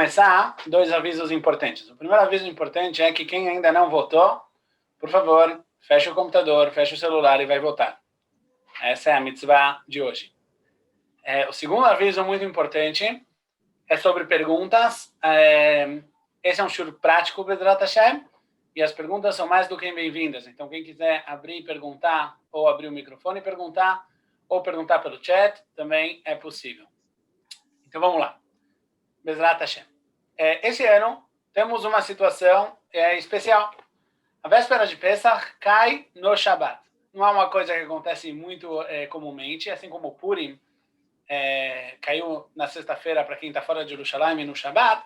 começar, dois avisos importantes. O primeiro aviso importante é que quem ainda não votou, por favor, feche o computador, feche o celular e vai votar. Essa é a mitzvah de hoje. O segundo aviso muito importante é sobre perguntas. Esse é um shur prático, Bezrat Hashem, e as perguntas são mais do que bem-vindas. Então, quem quiser abrir e perguntar, ou abrir o microfone e perguntar, ou perguntar pelo chat, também é possível. Então, vamos lá. Bezrat Hashem. Esse ano, temos uma situação especial. A véspera de Pesach cai no Shabbat. Não é uma coisa que acontece muito comumente, assim como o Purim caiu na sexta-feira para quem está fora de Jerusalém no Shabbat.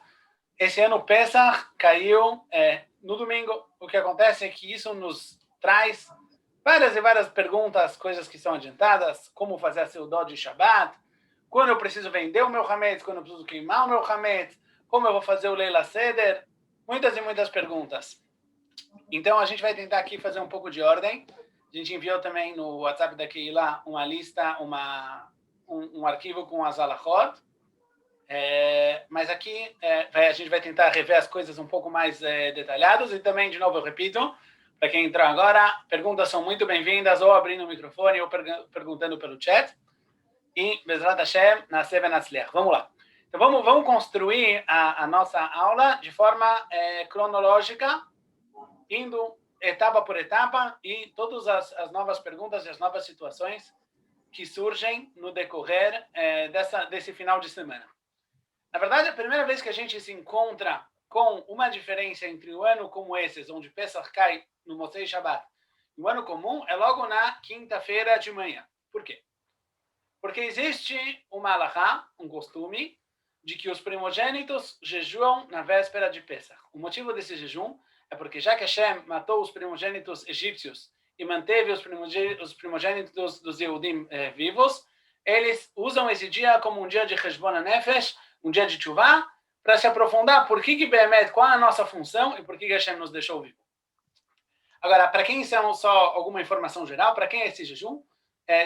Esse ano, Pesach caiu no domingo. O que acontece é que isso nos traz várias e várias perguntas, coisas que são adiantadas, como fazer a seudó de Shabbat, quando eu preciso vender o meu hametz, quando eu preciso queimar o meu hametz, como eu vou fazer o Leila Seder, muitas e muitas perguntas. Então, a gente vai tentar aqui fazer um pouco de ordem. A gente enviou também no WhatsApp da Keilah uma lista, um arquivo com as alachot. Mas aqui a gente vai tentar rever as coisas um pouco mais detalhadas. E também, de novo, eu repito, para quem entrou agora, perguntas são muito bem-vindas, ou abrindo o microfone, ou perguntando pelo chat. E, Bezrat Hashem, Naseh Venatzliach. Vamos lá. Então, vamos construir a nossa aula de forma cronológica, indo etapa por etapa, e todas as novas perguntas e as novas situações que surgem no decorrer desse final de semana. Na verdade, a primeira vez que a gente se encontra com uma diferença entre um ano como esse, onde Pesach cai no Motzei Shabbat, e um ano comum, é logo na quinta-feira de manhã. Por quê? Porque existe uma halachá, um costume, de que os primogênitos jejuam na véspera de Pesach. O motivo desse jejum é porque já que Hashem matou os primogênitos egípcios e manteve os primogênitos dos Yehudim vivos, eles usam esse dia como um dia de Cheshbon HaNefesh, um dia de Teshuvah, para se aprofundar por que Behemet, qual é a nossa função e por que Hashem nos deixou vivo. Agora, para quem isso é só alguma informação geral, para quem é esse jejum?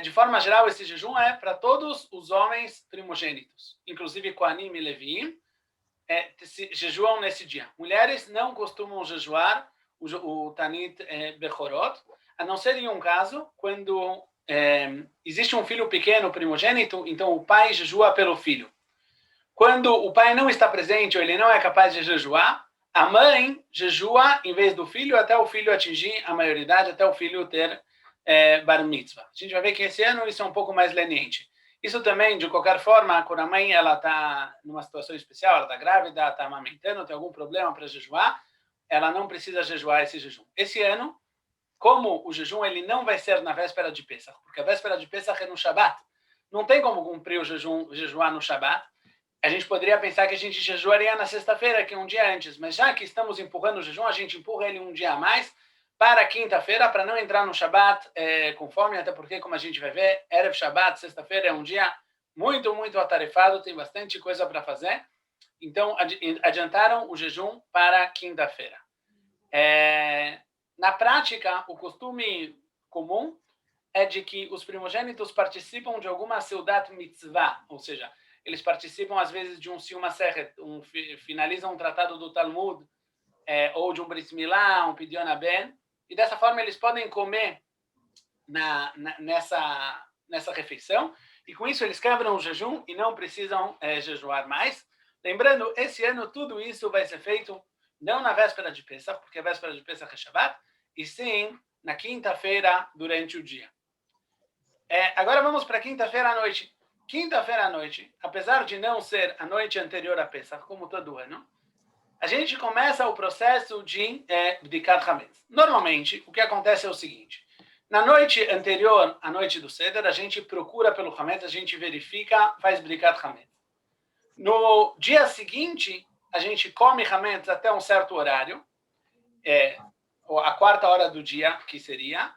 De forma geral, esse jejum é para todos os homens primogênitos, inclusive Kohanim e Leviim, jejuam nesse dia. Mulheres não costumam jejuar o Tanit Bechorot, a não ser em um caso, quando existe um filho pequeno primogênito, então o pai jejua pelo filho. Quando o pai não está presente ou ele não é capaz de jejuar, a mãe jejua em vez do filho até o filho atingir a maioridade, até o filho ter bar mitzvah. A gente vai ver que esse ano isso é um pouco mais leniente. Isso também, de qualquer forma, quando a mãe está numa situação especial, ela está grávida, está amamentando, tem algum problema para jejuar, ela não precisa jejuar esse jejum. Esse ano, como o jejum ele não vai ser na véspera de Pesach, porque a véspera de Pesach é no Shabat, não tem como cumprir o jejuar no Shabat, a gente poderia pensar que a gente jejuaria na sexta-feira, que é um dia antes, mas já que estamos empurrando o jejum, a gente empurra ele um dia a mais, para quinta-feira, para não entrar no Shabat com fome, até porque, como a gente vai ver, Erev Shabat, sexta-feira, é um dia muito, muito atarefado, tem bastante coisa para fazer. Então, adiantaram o jejum para quinta-feira. Na prática, o costume comum é de que os primogênitos participam de alguma seudat mitzvah, ou seja, eles participam, às vezes, de um Siyum HaSechet, finalizam um tratado do Talmud, ou de um Brit Milá, um Pidyon HaBen, e dessa forma eles podem comer nessa refeição, e com isso eles quebram o jejum e não precisam jejuar mais. Lembrando, esse ano tudo isso vai ser feito não na véspera de Pesach, porque a véspera de Pesach é Shabbat, e sim na quinta-feira durante o dia. Agora vamos para quinta-feira à noite. Quinta-feira à noite, apesar de não ser a noite anterior a Pesach, como todo ano, a gente começa o processo de Bdikat Hametz. Normalmente, o que acontece é o seguinte. Na noite anterior à noite do Seder, a gente procura pelo Hametz, a gente verifica, faz Bdikat Hametz. No dia seguinte, a gente come Hametz até um certo horário, a quarta hora do dia, que seria,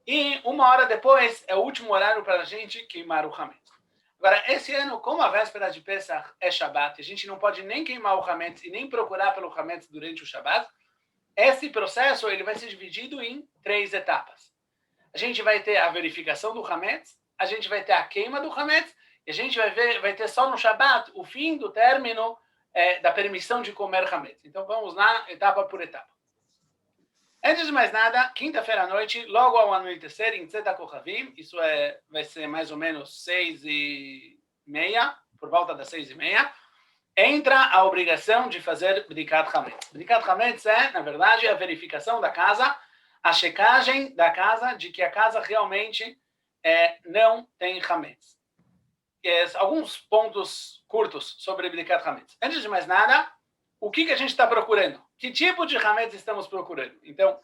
e uma hora depois é o último horário para a gente queimar o Hametz. Agora, esse ano, como a véspera de Pesach é Shabbat, a gente não pode nem queimar o Hametz e nem procurar pelo Hametz durante o Shabbat, esse processo ele vai ser dividido em 3 etapas. A gente vai ter a verificação do Hametz, a gente vai ter a queima do Hametz, e a gente vai ter só no Shabbat o fim do término da permissão de comer hametz. Então vamos lá, etapa por etapa. Antes de mais nada, quinta-feira à noite, logo ao anoitecer, em Tzeta Kochavim, isso vai ser mais ou menos 6:30, por volta das 6:30, entra a obrigação de fazer Bdikat Hametz. Bdikat Hametz é, na verdade, a verificação da casa, a checagem da casa de que a casa realmente não tem Hametz. Alguns pontos curtos sobre Bdikat Hametz. Antes de mais nada, o que a gente está procurando? Que tipo de Hametz estamos procurando? Então,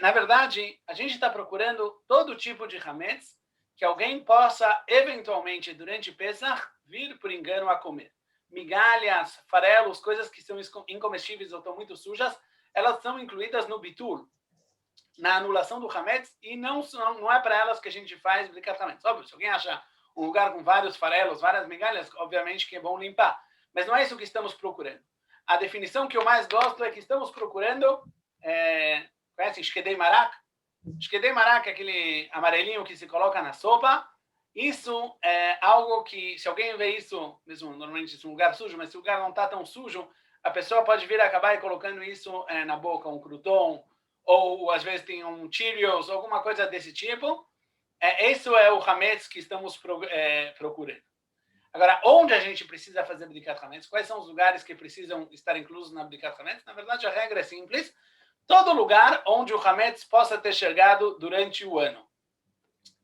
na verdade, a gente está procurando todo tipo de Hametz que alguém possa, eventualmente, durante Pesach, vir por engano a comer. Migalhas, farelos, coisas que são incomestíveis ou estão muito sujas, elas são incluídas no bitul, na anulação do Hametz, e não é para elas que a gente faz Bdikat Hametz. Óbvio, se alguém acha um lugar com vários farelos, várias migalhas, obviamente que é bom limpar. Mas não é isso que estamos procurando. A definição que eu mais gosto é que estamos procurando... conhecem Shkedei Marak? Shkedei Marak é aquele amarelinho que se coloca na sopa. Isso é algo que, se alguém vê isso, mesmo normalmente isso é um lugar sujo, mas se o lugar não está tão sujo, a pessoa pode vir acabar colocando isso na boca, um crouton, ou às vezes tem um Cheerios, alguma coisa desse tipo. Isso é o Hametz que estamos procurando. Agora, onde a gente precisa fazer Bdikat Hametz? Quais são os lugares que precisam estar inclusos na Bdikat Hametz? Na verdade, a regra é simples. Todo lugar onde o Hametz possa ter chegado durante o ano.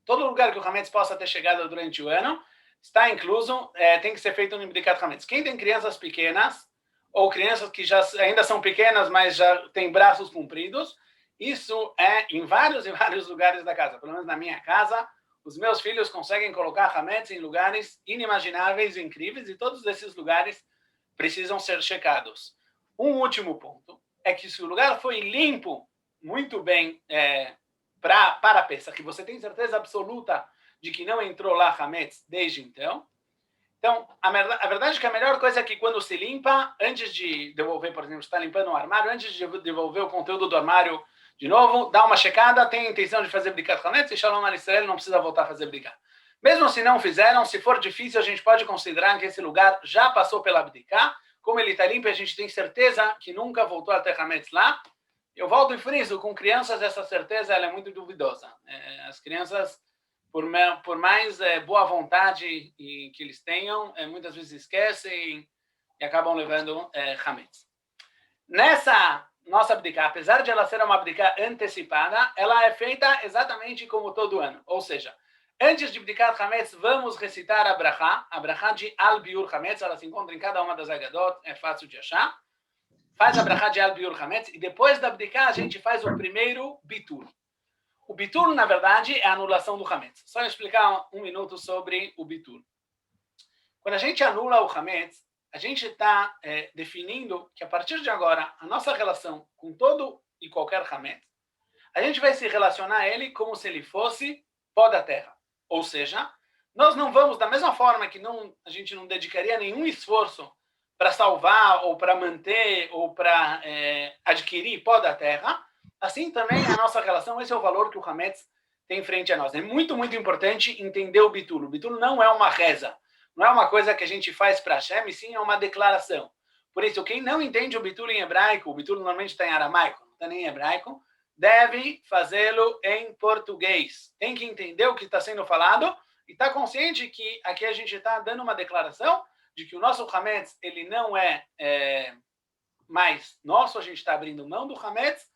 Todo lugar que o Hametz possa ter chegado durante o ano está incluso, tem que ser feito no Bdikat Hametz. Quem tem crianças pequenas, ou crianças que já ainda são pequenas, mas já têm braços compridos, isso é em vários e vários lugares da casa. Pelo menos na minha casa, os meus filhos conseguem colocar Hametz em lugares inimagináveis, incríveis, e todos esses lugares precisam ser checados. Um último ponto é que se o lugar foi limpo muito bem para a peça, que você tem certeza absoluta de que não entrou lá Hametz desde então. Então, a verdade é que a melhor coisa é que quando se limpa, antes de devolver, por exemplo, está limpando um armário, antes de devolver o conteúdo do armário de novo, dá uma checada, tem a intenção de fazer Bdikat Hametz, e Shalom al Israel não precisa voltar a fazer Bdikat. Mesmo se não fizeram, se for difícil, a gente pode considerar que esse lugar já passou pela Bdikat. Como ele está limpo, a gente tem certeza que nunca voltou a ter Hametz lá. Eu volto e friso, com crianças essa certeza ela é muito duvidosa. As crianças, por mais boa vontade que eles tenham, muitas vezes esquecem e acabam levando Hametz. Nessa nossa Bdikat, apesar de ela ser uma Bdikat antecipada, ela é feita exatamente como todo ano. Ou seja, antes de Bdikat Hametz, vamos recitar a brachá de Al Biur Hametz, ela se encontra em cada uma das Agadot, é fácil de achar. Faz a brachá de Al Biur Hametz, e depois da Bdikat a gente faz o primeiro Bitur. O Bitur, na verdade, é a anulação do Hametz. Só explicar um minuto sobre o Bitur. Quando a gente anula o Hametz, a gente está definindo que a partir de agora, a nossa relação com todo e qualquer Hametz, a gente vai se relacionar a ele como se ele fosse pó da terra. Ou seja, nós não vamos, da mesma forma que a gente não dedicaria nenhum esforço para salvar, ou para manter, ou para adquirir pó da terra, assim também a nossa relação, esse é o valor que o Hametz tem frente a nós. É muito, muito importante entender o Bitul. O Bitul não é uma reza, não é uma coisa que a gente faz para Hashem, e sim é uma declaração. Por isso, quem não entende o Bitul em hebraico, o Bitul normalmente está em aramaico, não está nem em hebraico, deve fazê-lo em português. Tem que entender o que está sendo falado e está consciente que aqui a gente está dando uma declaração de que o nosso Hametz, ele não é mais nosso, a gente está abrindo mão do Hametz,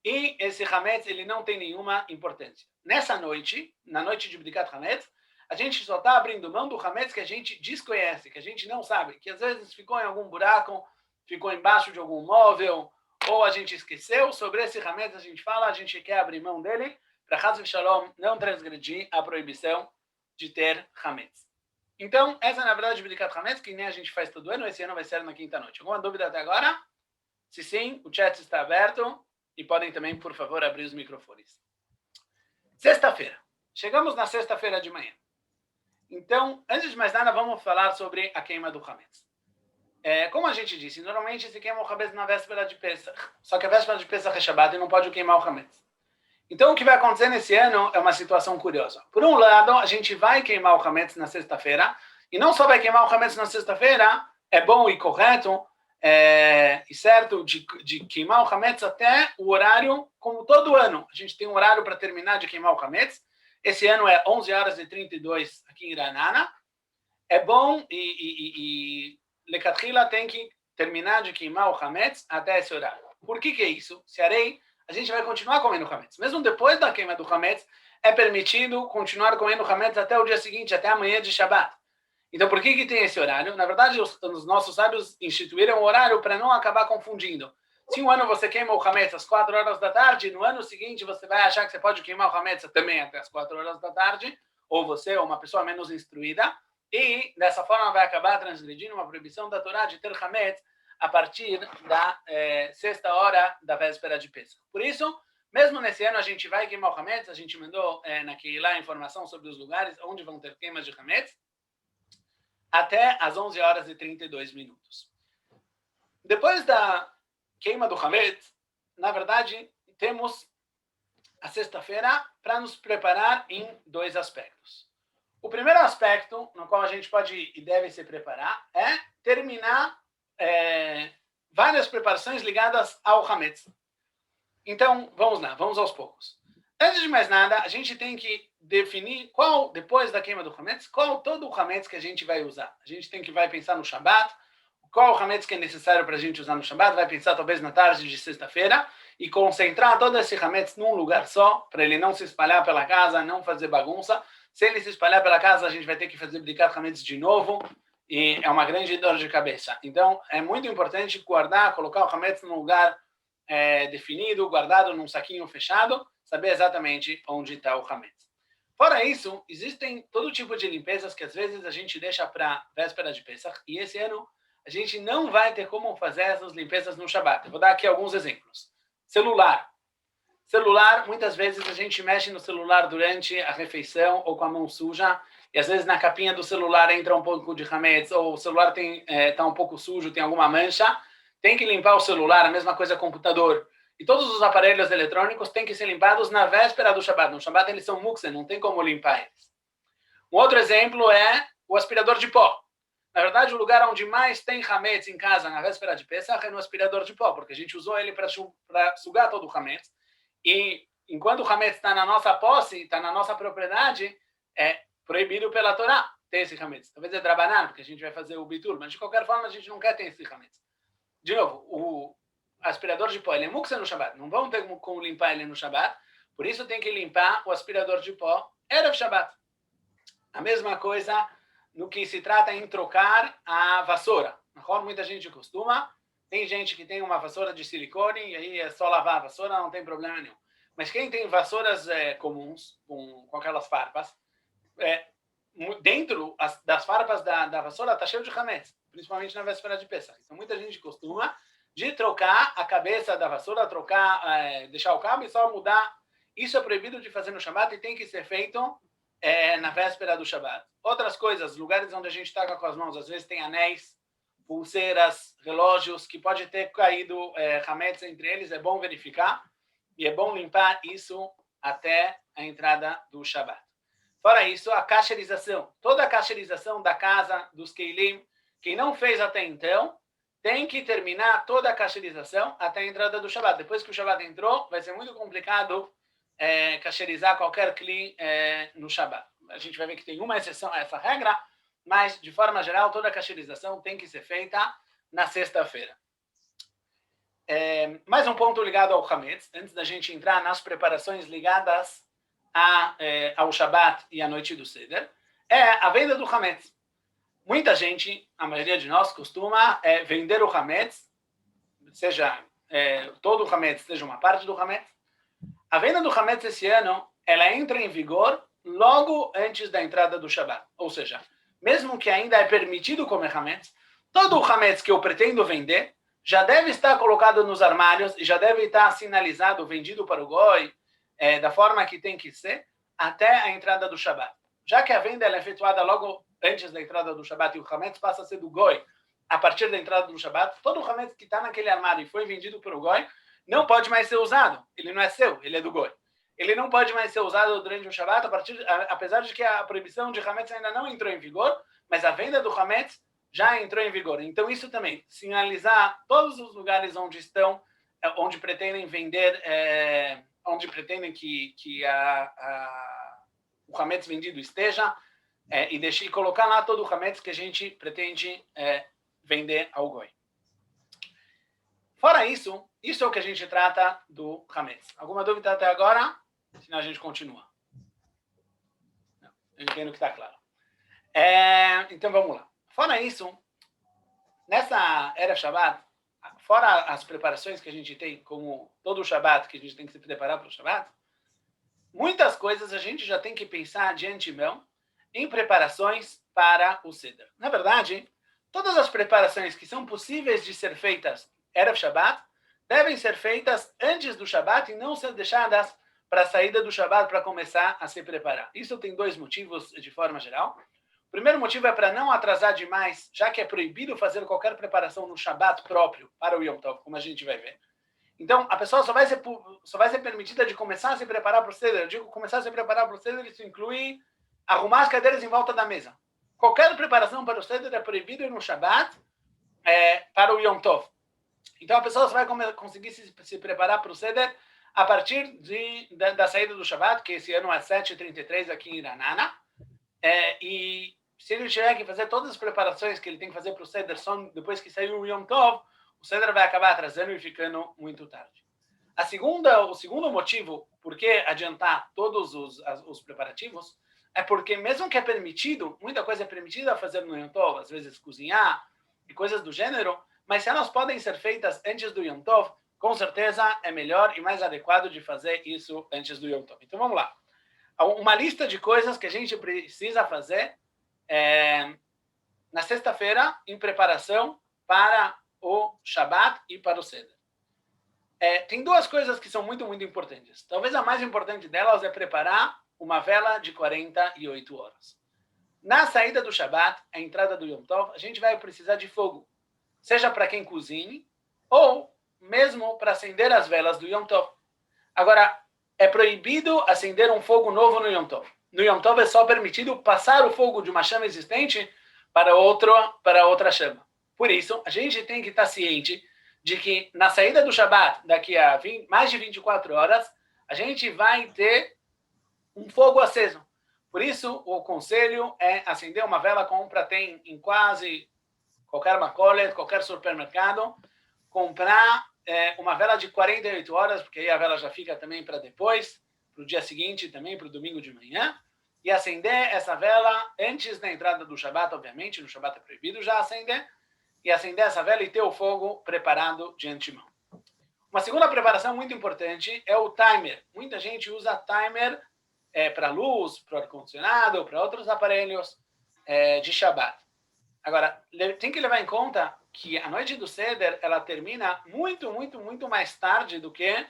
e esse Hametz, ele não tem nenhuma importância. Nessa noite, na noite de Bdikat Hametz, a gente só está abrindo mão do Hametz que a gente desconhece, que a gente não sabe, que às vezes ficou em algum buraco, ficou embaixo de algum móvel, ou a gente esqueceu. Sobre esse Hametz a gente fala, a gente quer abrir mão dele, para Chas v'Shalom não transgredir a proibição de ter Hametz. Então, essa é na verdade Bdikat Hametz, que nem a gente faz todo ano, esse ano vai ser na quinta noite. Alguma dúvida até agora? Se sim, o chat está aberto, e podem também, por favor, abrir os microfones. Sexta-feira. Chegamos na sexta-feira de manhã. Então, antes de mais nada, vamos falar sobre a queima do Hametz. Como a gente disse, normalmente se queima o Hametz na véspera de Pesach. Só que a véspera de Pesach é Shabbat e não pode queimar o Hametz. Então, o que vai acontecer nesse ano é uma situação curiosa. Por um lado, a gente vai queimar o Hametz na sexta-feira, e não só vai queimar o Hametz na sexta-feira, é bom e correto e certo de queimar o Hametz até o horário, como todo ano. A gente tem um horário para terminar de queimar o Hametz. Esse ano é 11h32 aqui em Ranana. É bom e Lecatchila tem que terminar de queimar o Hametz até esse horário. Por que é isso? Se arei, a gente vai continuar comendo Hametz. Mesmo depois da queima do Hametz, é permitido continuar comendo Hametz até o dia seguinte, até amanhã de Shabbat. Então, por que tem esse horário? Na verdade, os nossos sábios instituíram o horário para não acabar confundindo. Se um ano você queima o Hametz às 4 horas da tarde, no ano seguinte você vai achar que você pode queimar o Hametz também até às 4 horas da tarde, ou você, ou uma pessoa menos instruída, e dessa forma vai acabar transgredindo uma proibição da Torá de ter Hametz a partir da sexta hora da véspera de Pesach. Por isso, mesmo nesse ano a gente vai queimar o Hametz, a gente mandou naquele lá informação sobre os lugares onde vão ter queimas de Hametz, até às 11h32. Depois da queima do Hametz, na verdade, temos a sexta-feira para nos preparar em 2 aspectos. O primeiro aspecto no qual a gente pode e deve se preparar é terminar várias preparações ligadas ao Hametz. Então, vamos lá, vamos aos poucos. Antes de mais nada, a gente tem que definir qual, depois da queima do Hametz, qual todo o Hametz que a gente vai usar. A gente vai pensar no Shabbat, qual o Hametz que é necessário para a gente usar no Shabbat, vai pensar talvez na tarde de sexta-feira e concentrar todo esse Hametz num lugar só, para ele não se espalhar pela casa, não fazer bagunça. Se ele se espalhar pela casa, a gente vai ter que fazer Bdikat Hametz de novo, e é uma grande dor de cabeça. Então, é muito importante guardar, colocar o Hametz num lugar definido, guardado num saquinho fechado, saber exatamente onde está o Hametz. Fora isso, existem todo tipo de limpezas que às vezes a gente deixa para véspera de Pesach, e esse ano a gente não vai ter como fazer essas limpezas no Shabbat. Eu vou dar aqui alguns exemplos. Celular. Celular, muitas vezes a gente mexe no celular durante a refeição ou com a mão suja, e às vezes na capinha do celular entra um pouco de Hametz, ou o celular está um pouco sujo, tem alguma mancha, tem que limpar o celular, a mesma coisa computador. E todos os aparelhos eletrônicos têm que ser limpados na véspera do Shabbat. No Shabbat eles são muktzeh, não tem como limpar eles. Um outro exemplo é o aspirador de pó. Na verdade, o lugar onde mais tem Hametz em casa na véspera de Pesach é no aspirador de pó, porque a gente usou ele para sugar todo o Hametz. E enquanto o Hametz está na nossa posse, está na nossa propriedade, é proibido pela Torá ter esse Hametz. Talvez é Drabanan, porque a gente vai fazer o Bitur, mas de qualquer forma a gente não quer ter esse Hametz. De novo, o aspirador de pó, ele é muktzeh no Shabbat, não vão ter como limpar ele no Shabbat, por isso tem que limpar o aspirador de pó Erev Shabbat. A mesma coisa no que se trata em trocar a vassoura. Muita gente costuma, tem gente que tem uma vassoura de silicone e aí é só lavar a vassoura, não tem problema nenhum. Mas quem tem vassouras comuns, com aquelas farpas, dentro das farpas da vassoura está cheio de Hametz, principalmente na véspera de Pesach. Então muita gente costuma de trocar a cabeça da vassoura, deixar o cabo e só mudar. Isso é proibido de fazer no Shabbat e tem que ser feito na véspera do Shabbat. Outras coisas, lugares onde a gente toca com as mãos, às vezes tem anéis, pulseiras, relógios, que pode ter caído Hametz entre eles, é bom verificar e é bom limpar isso até a entrada do Shabbat. Fora isso, a cacherização. Toda a cacherização da casa, dos Keilim, quem não fez até então, tem que terminar toda a cacherização até a entrada do Shabbat. Depois que o Shabbat entrou, vai ser muito complicado cacherizar qualquer Kli no Shabbat. A gente vai ver que tem uma exceção a essa regra, mas, de forma geral, toda a cacherização tem que ser feita na sexta-feira. Mais um ponto ligado ao Hametz, antes da gente entrar nas preparações ligadas ao Shabbat e à noite do Seder, é a venda do Hametz. Muita gente, a maioria de nós, costuma vender o Hametz, seja todo o Hametz, seja uma parte do Hametz. A venda do Hametz esse ano, ela entra em vigor logo antes da entrada do Shabbat. Ou seja, mesmo que ainda é permitido comer Hametz, todo o Hametz que eu pretendo vender já deve estar colocado nos armários e já deve estar sinalizado, vendido para o Goi, da forma que tem que ser, até a entrada do Shabbat. Já que a venda é efetuada logo antes da entrada do Shabbat e o Hametz passa a ser do Goi a partir da entrada do Shabbat, todo o Hametz que está naquele armário e foi vendido para o Goi não pode mais ser usado. Ele não é seu, ele é do Goi. Ele não pode mais ser usado durante o Shabbat, apesar de que a proibição de Hametz ainda não entrou em vigor, mas a venda do Hametz já entrou em vigor. Então, isso também, sinalizar todos os lugares onde estão, onde pretendem vender, onde pretendem que o Hametz vendido esteja, e colocar lá todo o Hametz que a gente pretende vender ao Goi. Fora isso, isso é o que a gente trata do Hametz. Alguma dúvida até agora? Senão a gente continua. Não, eu entendo que está claro. Então vamos lá. Fora isso, nessa Erev Shabbat, fora as preparações que a gente tem, como todo o Shabbat, que a gente tem que se preparar para o Shabbat, muitas coisas a gente já tem que pensar de antemão em preparações para o Seder. Na verdade, todas as preparações que são possíveis de ser feitas Erev Shabbat devem ser feitas antes do Shabbat e não ser deixadas para a saída do Shabbat para começar a se preparar. Isso tem dois motivos de forma geral. O primeiro motivo é para não atrasar demais, já que é proibido fazer qualquer preparação no Shabbat próprio para o Yom Tov, como a gente vai ver. Então, a pessoa só vai ser permitida de começar a se preparar para o Seder. Eu digo começar a se preparar para o Seder, isso inclui arrumar as cadeiras em volta da mesa. Qualquer preparação para o Seder é proibido no Shabbat para o Yom Tov. Então, a pessoa só vai conseguir se preparar para o Seder a partir da saída do Shabbat, que esse ano é 7h33 aqui em Iranana. E se ele tiver que fazer todas as preparações que ele tem que fazer para o Seder só depois que sair o Yom Tov, o Seder vai acabar atrasando e ficando muito tarde. O segundo motivo por que adiantar todos os preparativos é porque, mesmo que é permitido, muita coisa é permitida fazer no Yom Tov, às vezes cozinhar e coisas do gênero, mas se elas podem ser feitas antes do Yom Tov, com certeza é melhor e mais adequado de fazer isso antes do Yom Tov. Então vamos lá. Uma lista de coisas que a gente precisa fazer na sexta-feira em preparação para o Shabbat e para o Seder. Tem duas coisas que são muito, muito importantes. Talvez a mais importante delas é preparar uma vela de 48 horas. Na saída do Shabbat, a entrada do Yom Tov, a gente vai precisar de fogo. Seja para quem cozinhe, ou mesmo para acender as velas do Yom Tov. Agora, é proibido acender um fogo novo no Yom Tov. No Yom Tov é só permitido passar o fogo de uma chama existente para outra chama. Por isso, a gente tem que estar ciente de que na saída do Shabbat, daqui a mais de 24 horas, a gente vai ter um fogo aceso. Por isso, o conselho é acender uma vela, tem em quase qualquer macolet, qualquer supermercado, comprar uma vela de 48 horas, porque aí a vela já fica também para depois, para o dia seguinte também, para o domingo de manhã, e acender essa vela antes da entrada do Shabbat, obviamente, no Shabbat é proibido já acender, e acender essa vela e ter o fogo preparado de antemão. Uma segunda preparação muito importante é o timer. Muita gente usa timer para luz, para ar-condicionado, para outros aparelhos de Shabbat. Agora, tem que levar em conta que a noite do Seder, ela termina muito, muito, muito mais tarde do que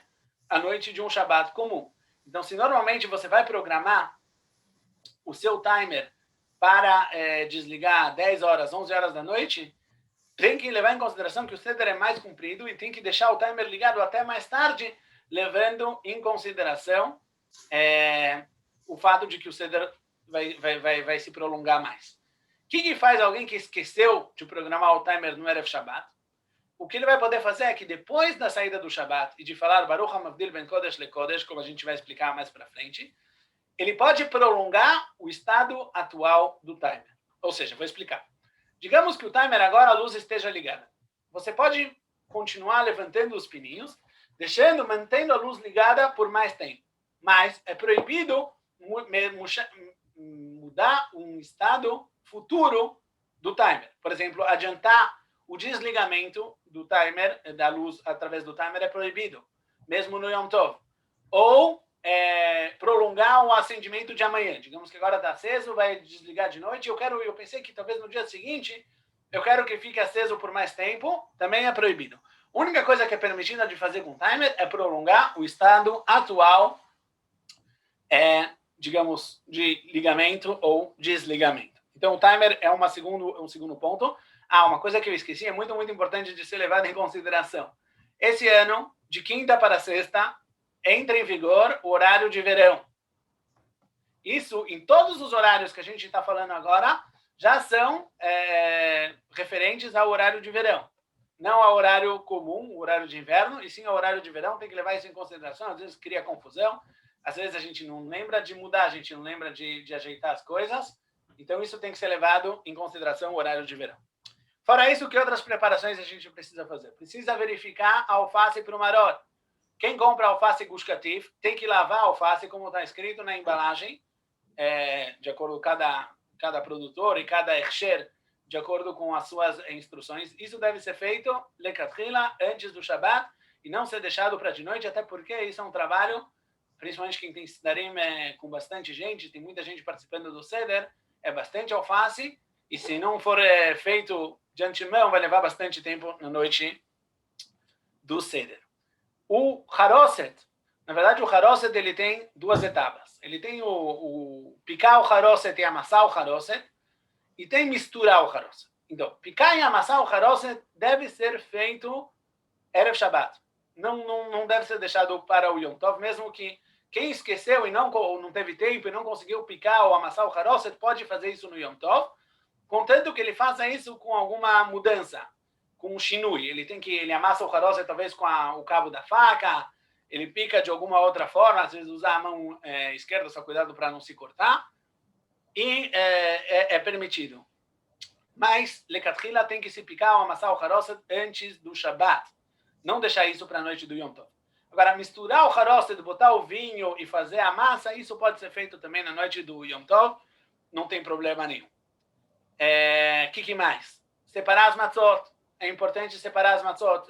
a noite de um Shabbat comum. Então, se normalmente você vai programar o seu timer para desligar 10 horas, 11 horas da noite, tem que levar em consideração que o Seder é mais comprido e tem que deixar o timer ligado até mais tarde, levando em consideração o fato de que o Seder vai se prolongar mais. O que faz alguém que esqueceu de programar o timer no Erev Shabbat? O que ele vai poder fazer é que depois da saída do Shabbat e de falar Baruch HaMavdil Ben Kodesh LeKodesh, como a gente vai explicar mais para frente, ele pode prolongar o estado atual do timer. Ou seja, vou explicar. Digamos que o timer agora, a luz esteja ligada. Você pode continuar levantando os pininhos, mantendo a luz ligada por mais tempo. Mas é proibido mudar um estado futuro do timer. Por exemplo, adiantar o desligamento do timer, da luz através do timer é proibido, mesmo no Yom Tov. Ou prolongar o acendimento de amanhã. Digamos que agora está aceso, vai desligar de noite. Eu pensei que talvez no dia seguinte eu quero que fique aceso por mais tempo, também é proibido. A única coisa que é permitida de fazer com o timer é prolongar o estado atual, digamos, de ligamento ou desligamento. Então, o timer é um segundo ponto. Uma coisa que eu esqueci, é muito, muito importante de ser levada em consideração. Esse ano, de quinta para sexta, entra em vigor o horário de verão. Isso, em todos os horários que a gente está falando agora, já são referentes ao horário de verão. Não ao horário comum, o horário de inverno, e sim ao horário de verão. Tem que levar isso em consideração. Às vezes cria confusão, às vezes a gente não lembra de mudar, a gente não lembra de ajeitar as coisas. Então isso tem que ser levado em consideração o horário de verão. Fora isso, que outras preparações a gente precisa fazer? Precisa verificar a alface para o maror. Quem compra alface Gush Katif tem que lavar a alface, como está escrito na embalagem, de acordo com cada produtor e cada Hechsher, de acordo com as suas instruções. Isso deve ser feito lecatchila, antes do Shabbat, e não ser deixado para de noite, até porque isso é um trabalho, principalmente quem tem Sidarim com bastante gente, tem muita gente participando do Seder, é bastante alface, e se não for feito de antemão, vai levar bastante tempo na noite do Seder. O Haroset, na verdade, o Haroset ele tem duas etapas. Ele tem o picar o Haroset e amassar o Haroset, e tem misturar o Haroset. Então, picar e amassar o Haroset deve ser feito Erev Shabbat. Não deve ser deixado para o Yom Tov, mesmo que quem esqueceu e não teve tempo e não conseguiu picar ou amassar o Haroset, pode fazer isso no Yom Tov, contanto que ele faça isso com alguma mudança, com um shinui. Ele amassa o Haroset talvez com o cabo da faca, ele pica de alguma outra forma, às vezes usar a mão esquerda, só cuidado para não se cortar, e é permitido. Mas, lecatchila tem que se picar ou amassar o Haroset antes do Shabbat. Não deixar isso para a noite do Yom Tov. Agora, misturar o Haroset, botar o vinho e fazer a massa, isso pode ser feito também na noite do Yom Tov. Não tem problema nenhum. Que mais? Separar as matzot. É importante separar as matzot.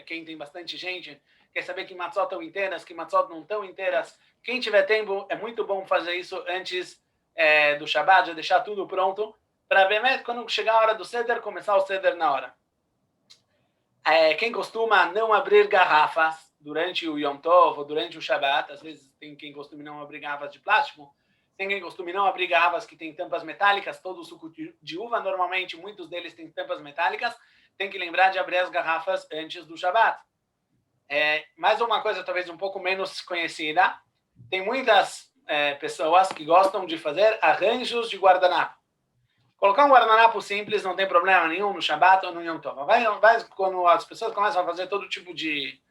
Quem tem bastante gente quer saber que matzot estão inteiras, que matzot não estão inteiras. Quem tiver tempo, é muito bom fazer isso antes do Shabbat, já deixar tudo pronto, para Bemet, quando chegar a hora do Seder, começar o Seder na hora. Quem costuma não abrir garrafas durante o Yom Tov ou durante o Shabbat, às vezes tem quem costuma não abrir garrafas de plástico, tem quem costuma não abrir garrafas que têm tampas metálicas, todo o suco de uva, normalmente, muitos deles têm tampas metálicas, tem que lembrar de abrir as garrafas antes do Shabbat. Mais uma coisa talvez um pouco menos conhecida, tem muitas pessoas que gostam de fazer arranjos de guardanapo. Colocar um guardanapo simples não tem problema nenhum no Shabbat ou no Yom Tov. Vai quando as pessoas começam a fazer todo tipo de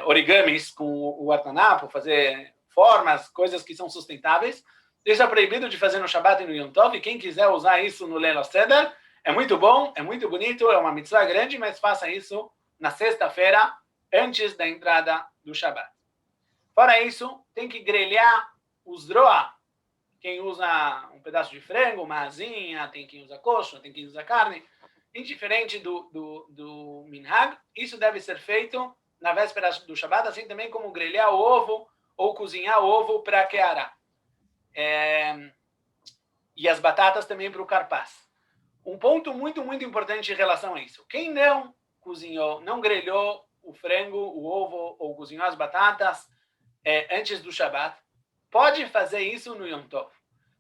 origamis com o guardanapo, fazer formas, coisas que são sustentáveis, isso é proibido de fazer no Shabbat e no Yom Tov, e quem quiser usar isso no Leil Seder, é muito bom, é muito bonito, é uma mitzvah grande, mas faça isso na sexta-feira, antes da entrada do Shabbat. Fora isso, tem que grelhar os droa. Quem usa um pedaço de frango, uma asinha, tem quem usa coxo, tem quem usa carne. Indiferente do minhag, isso deve ser feito na véspera do Shabbat, assim também como grelhar o ovo ou cozinhar o ovo para queará. E as batatas também para o carpaz. Um ponto muito, muito importante em relação a isso. Quem não cozinhou, não grelhou o frango, o ovo ou cozinhou as batatas antes do Shabbat, pode fazer isso no Yom Tov.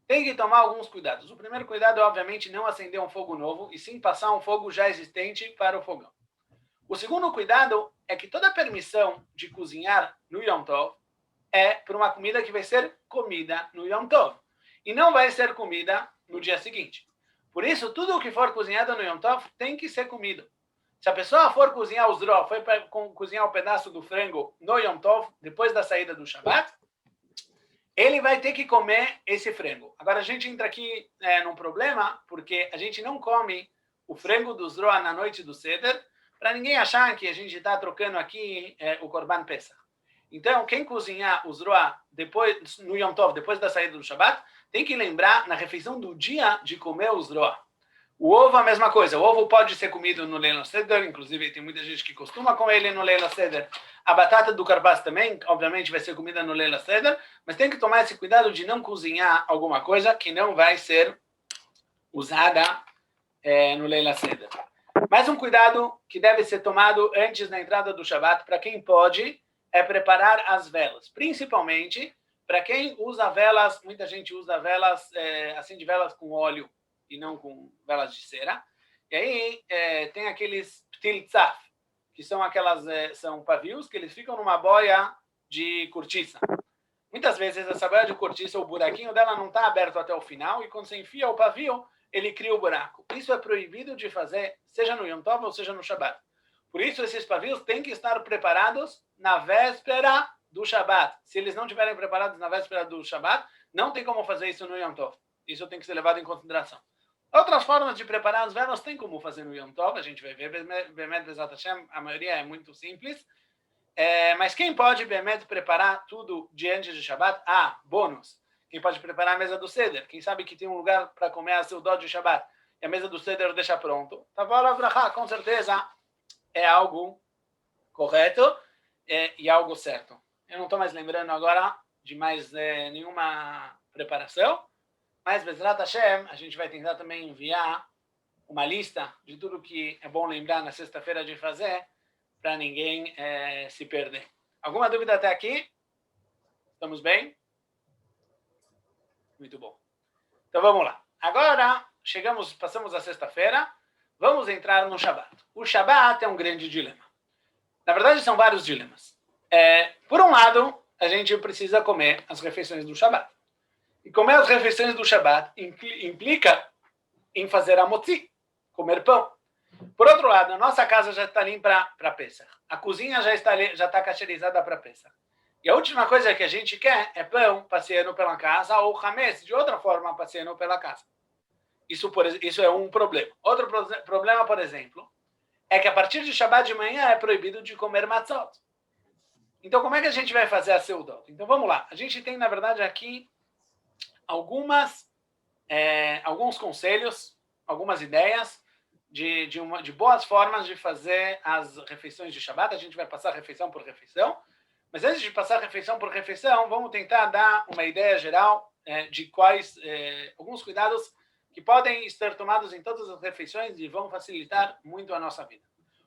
Tem que tomar alguns cuidados. O primeiro cuidado é, obviamente, não acender um fogo novo, e sim passar um fogo já existente para o fogão. O segundo cuidado é que toda permissão de cozinhar no Yom Tov é para uma comida que vai ser comida no Yom Tov. E não vai ser comida no dia seguinte. Por isso, tudo o que for cozinhado no Yom Tov tem que ser comido. Se a pessoa for cozinhar os dró, for cozinhar um pedaço do frango no Yom Tov, depois da saída do Shabbat, ele vai ter que comer esse frango. Agora, a gente entra aqui num problema, porque a gente não come o frango dos dró na noite do Seder, para ninguém achar que a gente está trocando aqui o Korban Pesach. Então, quem cozinhar os dró depois, no Yom Tov, depois da saída do Shabbat, tem que lembrar, na refeição do dia, de comer os dró. O ovo, a mesma coisa. O ovo pode ser comido no Leil Seder, inclusive tem muita gente que costuma comer ele no Leil Seder. A batata do carpaz também, obviamente, vai ser comida no Leil Seder, mas tem que tomar esse cuidado de não cozinhar alguma coisa que não vai ser usada no Leil Seder. Mais um cuidado que deve ser tomado antes da entrada do Shabbat, para quem pode, é preparar as velas. Principalmente, para quem usa velas, muita gente usa velas, acende velas com óleo, e não com velas de cera. E aí tem aqueles ptil tzaf, que são são pavios que eles ficam numa boia de cortiça. Muitas vezes essa boia de cortiça, o buraquinho dela não está aberto até o final, e quando você enfia o pavio, ele cria o buraco. Isso é proibido de fazer, seja no Yom Tov ou seja no Shabbat. Por isso, esses pavios têm que estar preparados na véspera do Shabbat. Se eles não estiverem preparados na véspera do Shabbat, não tem como fazer isso no Yom Tov. Isso tem que ser levado em consideração. Outras formas de preparar as velas tem como fazer no Yom Tov, a gente vai ver, Bemet Bezat Hashem, a maioria é muito simples. Mas quem pode, Bemet, preparar tudo diante de Shabbat? Bônus. Quem pode preparar a mesa do Seder? Quem sabe que tem um lugar para comer a Seudot de Shabbat e a mesa do Seder deixa pronto? Tavol Avrahá, com certeza é algo correto e algo certo. Eu não estou mais lembrando agora de mais nenhuma preparação, mas Bezrat Hashem, a gente vai tentar também enviar uma lista de tudo que é bom lembrar na sexta-feira de fazer, para ninguém se perder. Alguma dúvida até aqui? Estamos bem? Muito bom. Então vamos lá. Agora, passamos a sexta-feira, vamos entrar no Shabbat. O Shabbat é um grande dilema. Na verdade, são vários dilemas. Por um lado, a gente precisa comer as refeições do Shabbat. E comer as refeições do Shabbat implica em fazer a motzi, comer pão. Por outro lado, a nossa casa já está limpa para Pesach. A cozinha já está cacherizada para Pesach. E a última coisa que a gente quer é pão passeando pela casa ou hametz, de outra forma, passeando pela casa. Isso é um problema. Outro problema, por exemplo, é que a partir de Shabbat de manhã é proibido de comer matzot. Então, como é que a gente vai fazer a seudot? Então, vamos lá. A gente tem, na verdade, aqui alguns conselhos, algumas ideias de boas formas de fazer as refeições de Shabbat. A gente vai passar refeição por refeição. Mas antes de passar refeição por refeição, vamos tentar dar uma ideia geral de quais alguns cuidados que podem ser tomados em todas as refeições e vão facilitar muito a nossa vida.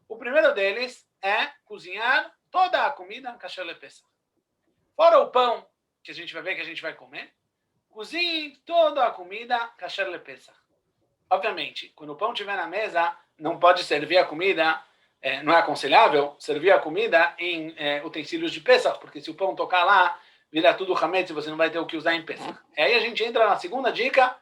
O primeiro deles é cozinhar toda a comida kasher lepesach. Fora o pão que a gente vai ver que a gente vai comer, cozinhe toda a comida kasher lepesach. Obviamente, quando o pão estiver na mesa, não pode servir a comida, não é aconselhável servir a comida em utensílios de Pesach, porque se o pão tocar lá, vira tudo hametz e você não vai ter o que usar em Pesach. E aí a gente entra na segunda dica: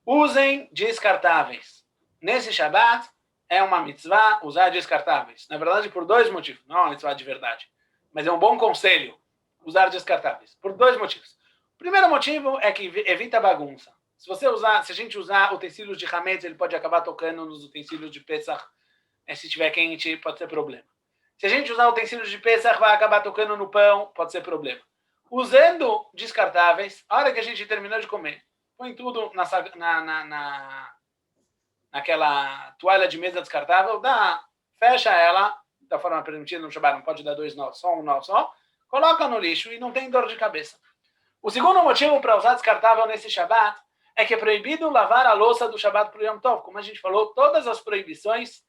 usem descartáveis. Nesse Shabbat, é uma mitzvah usar descartáveis. Na verdade, por dois motivos. Não é uma mitzvah de verdade, mas é um bom conselho usar descartáveis. Por dois motivos. O primeiro motivo é que evita bagunça. Se a gente usar utensílios de hametz, ele pode acabar tocando nos utensílios de Pesach. Se estiver quente, pode ser problema. Se a gente usar utensílios de Pesach, vai acabar tocando no pão, pode ser problema. Usando descartáveis, a hora que a gente terminou de comer, põe tudo naquela toalha de mesa descartável, fecha ela, da forma permitida no Shabbat, não pode dar 2 nós, só um nó só, coloca no lixo e não tem dor de cabeça. O segundo motivo para usar descartável nesse Shabbat é que é proibido lavar a louça do Shabbat para o Yom Tov. Como a gente falou, todas as proibições,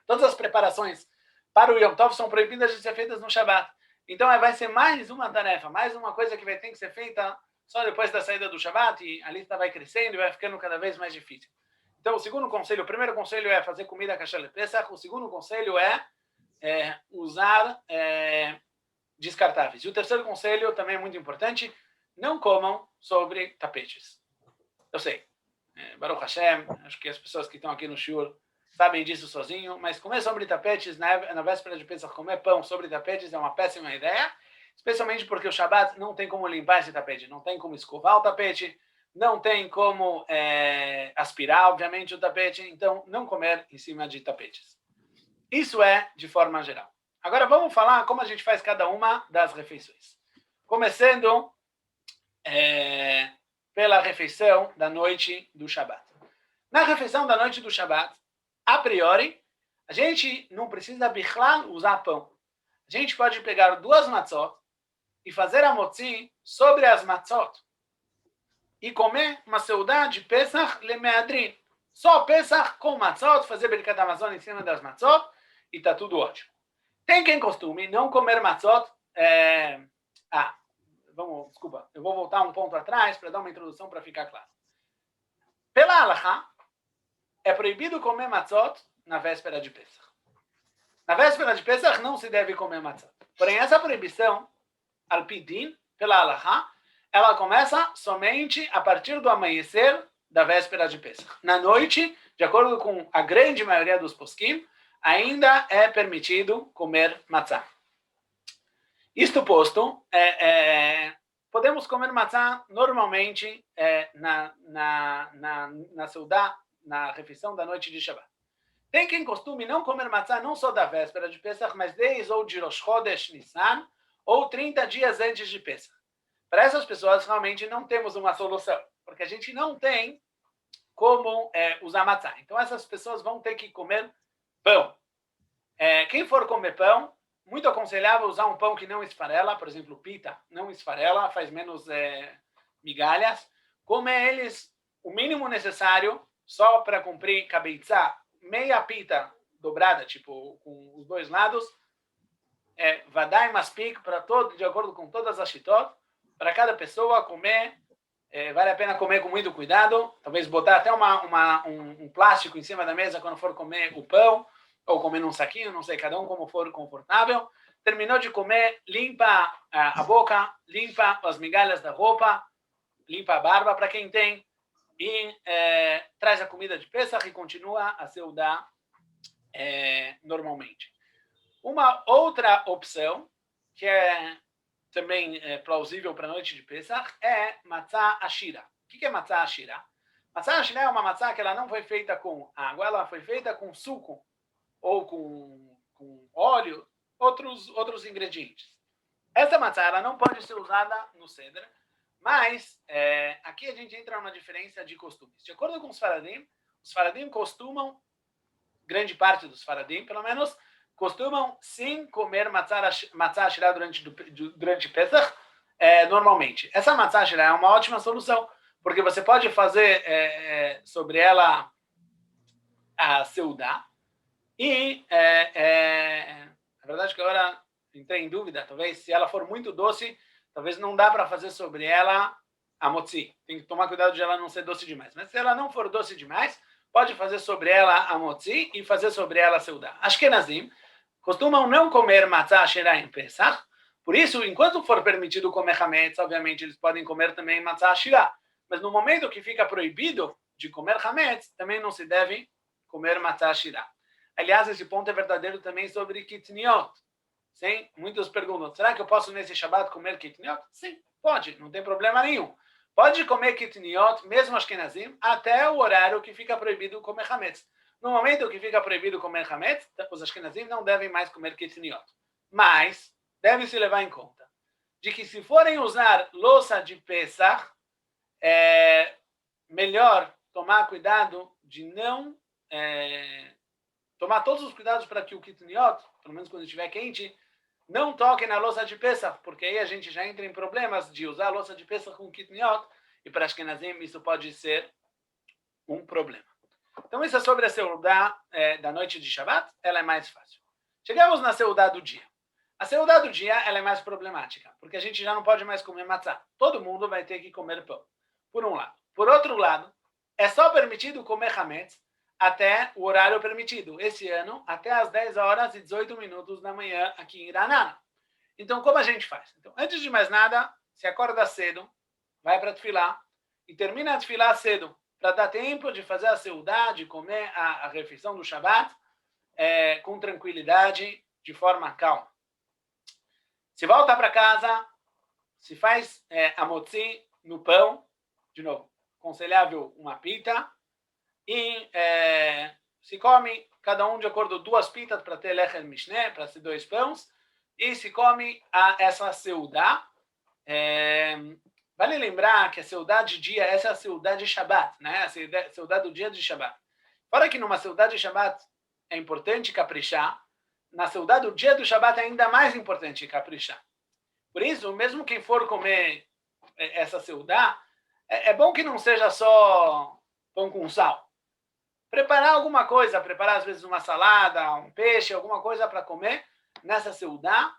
todas as preparações para o Yom Tov são proibidas de ser feitas no Shabbat. Então vai ser mais uma tarefa, mais uma coisa que vai ter que ser feita só depois da saída do Shabbat, e a lista vai crescendo e vai ficando cada vez mais difícil. Então o primeiro conselho é fazer comida kasher lepesach. O segundo conselho é usar descartáveis. E o terceiro conselho também é muito importante: não comam sobre tapetes. Eu sei, Baruch Hashem, acho que as pessoas que estão aqui no shiur sabem disso sozinho, mas comer sobre tapetes na véspera de Pesach, comer pão sobre tapetes é uma péssima ideia, especialmente porque o Shabbat não tem como limpar esse tapete, não tem como escovar o tapete, não tem como aspirar, obviamente, o tapete, então não comer em cima de tapetes. Isso é de forma geral. Agora vamos falar como a gente faz cada uma das refeições. Começando pela refeição da noite do Shabbat. Na refeição da noite do Shabbat, a priori, a gente não precisa bichlal usar pão. A gente pode pegar 2 matzot e fazer a motzi sobre as matzot e comer uma seudá de Pesach lemeadrin. Só Pesach com matzot, fazer Birkat Hamazon em cima das matzot e está tudo ótimo. Tem quem costume não comer matzot. Desculpa, eu vou voltar um ponto atrás para dar uma introdução para ficar claro. Pela halakha, é proibido comer matzot na véspera de Pesach. Na véspera de Pesach não se deve comer matzot. Porém, essa proibição, al-pidin, pela halakha, ela começa somente a partir do amanhecer da véspera de Pesach. Na noite, de acordo com a grande maioria dos poskim, ainda é permitido comer matzá. Isto posto, podemos comer matzá normalmente na seudá, na refeição da noite de Shabbat. Tem quem costume não comer matzá não só da véspera de Pesach, mas desde ou de Rosh Chodesh Nissan, ou 30 dias antes de Pesach. Para essas pessoas, realmente, não temos uma solução, porque a gente não tem como usar matzá. Então, essas pessoas vão ter que comer pão. Quem for comer pão, muito aconselhável usar um pão que não esfarela, por exemplo, pita, não esfarela, faz menos migalhas. Comer eles o mínimo necessário, só para cumprir kabeitzá, meia pita dobrada, tipo, com os dois lados, vadai maspik, para todo, de acordo com todas as shitot, para cada pessoa comer, vale a pena comer com muito cuidado, talvez botar até um plástico em cima da mesa quando for comer o pão, ou comer num saquinho, não sei, cada um como for confortável. Terminou de comer, limpa a boca, limpa as migalhas da roupa, limpa a barba para quem tem, e traz a comida de Pesach e continua a seudar normalmente. Uma outra opção, que é também plausível para a noite de Pesach, é matzá ashira. O que é matzá ashira? Matzá ashira é uma matzá que ela não foi feita com água, ela foi feita com suco, ou com óleo, outros ingredientes. Essa matzá ela não pode ser usada no Seder, mas aqui a gente entra numa diferença de costumes. De acordo com os Faradim costumam, grande parte dos Faradim, pelo menos, costumam sim comer matzá ashirá durante Pesach, normalmente. Essa matzá ashirá é uma ótima solução, porque você pode fazer sobre ela a seudá, e a verdade é que agora entrei em dúvida, talvez se ela for muito doce, talvez não dá para fazer sobre ela a motzi. Tem que tomar cuidado de ela não ser doce demais. Mas se ela não for doce demais, pode fazer sobre ela a motzi e fazer sobre ela a seudá. Ashkenazim costumam não comer matzá ashirá em Pesach, por isso, enquanto for permitido comer hametz, obviamente eles podem comer também matzá ashirá. Mas no momento que fica proibido de comer hametz, também não se deve comer matzá ashirá. Aliás, esse ponto é verdadeiro também sobre kitniot. Sim? Muitos perguntam, será que eu posso nesse Shabbat comer kitniot? Sim, pode, não tem problema nenhum. Pode comer kitniot, mesmo ashkenazim, até o horário que fica proibido comer hametz. No momento que fica proibido comer hametz, os ashkenazim não devem mais comer kitniot. Mas, deve-se levar em conta de que se forem usar louça de Pesach, é melhor tomar cuidado de não... tomar todos os cuidados para que o kitniot, pelo menos quando estiver quente, não toque na louça de Pesach, porque aí a gente já entra em problemas de usar a louça de Pesach com kitniot, e para Ashkenazim isso pode ser um problema. Então isso é sobre a seudá da noite de Shabbat, ela é mais fácil. Chegamos na seudá do dia. A seudá do dia ela é mais problemática, porque a gente já não pode mais comer matzá. Todo mundo vai ter que comer pão, por um lado. Por outro lado, é só permitido comer hametz até o horário permitido. Esse ano, até às 10 horas e 18 minutos da manhã aqui em Iraná. Então, como a gente faz? Então, antes de mais nada, se acorda cedo, vai para a tefilá e termina a tefilá cedo, para dar tempo de fazer a seudá, de comer a refeição do Shabbat com tranquilidade, de forma calma. Se volta para casa, se faz a motzi no pão, de novo, aconselhável uma pita, e se come, cada um de acordo 2 pitas para ter lechem mishné, para ser 2 pães, e se come essa seudá. Vale lembrar que a seudá de dia, essa é a seudá de Shabbat, né? A seudá do dia de Shabbat. Fora que numa seudá de Shabbat é importante caprichar, na seudá do dia do Shabbat é ainda mais importante caprichar. Por isso, mesmo quem for comer essa seudá, é bom que não seja só pão com sal. Preparar alguma coisa, preparar às vezes uma salada, um peixe, alguma coisa para comer nessa seudá.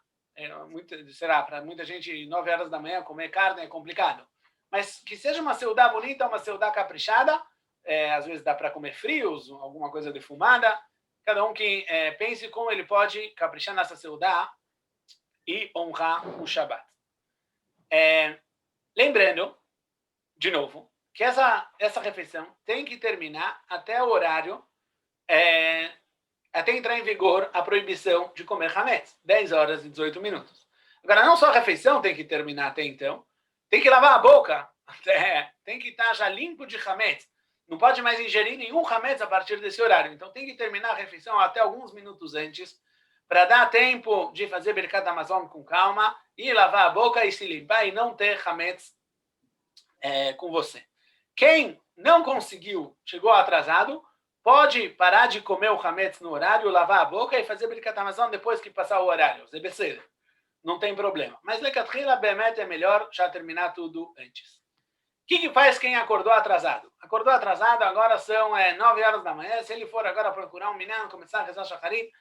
Será, para muita gente, 9 horas da manhã comer carne é complicado. Mas que seja uma seudá bonita, uma seudá caprichada, às vezes dá para comer frios, alguma coisa defumada. Cada um que pense como ele pode caprichar nessa seudá e honrar o Shabbat. Lembrando, de novo, que essa refeição tem que terminar até o horário, até entrar em vigor a proibição de comer hametz, 10 horas e 18 minutos. Agora, não só a refeição tem que terminar até então, tem que lavar a boca, tem que estar já limpo de hametz. Não pode mais ingerir nenhum hametz a partir desse horário. Então, tem que terminar a refeição até alguns minutos antes, para dar tempo de fazer Birkat Hamazon com calma, e lavar a boca e se limpar e não ter hametz com você. Quem não conseguiu, chegou atrasado, pode parar de comer o hametz no horário, lavar a boca e fazer Birkat Hamazon depois que passar o horário. Não tem problema. Mas Lekatrila Bemet é melhor já terminar tudo antes. O que faz quem acordou atrasado? Acordou atrasado, agora são 9 horas da manhã. Se ele for agora procurar um minyan, começar a rezar shacharit,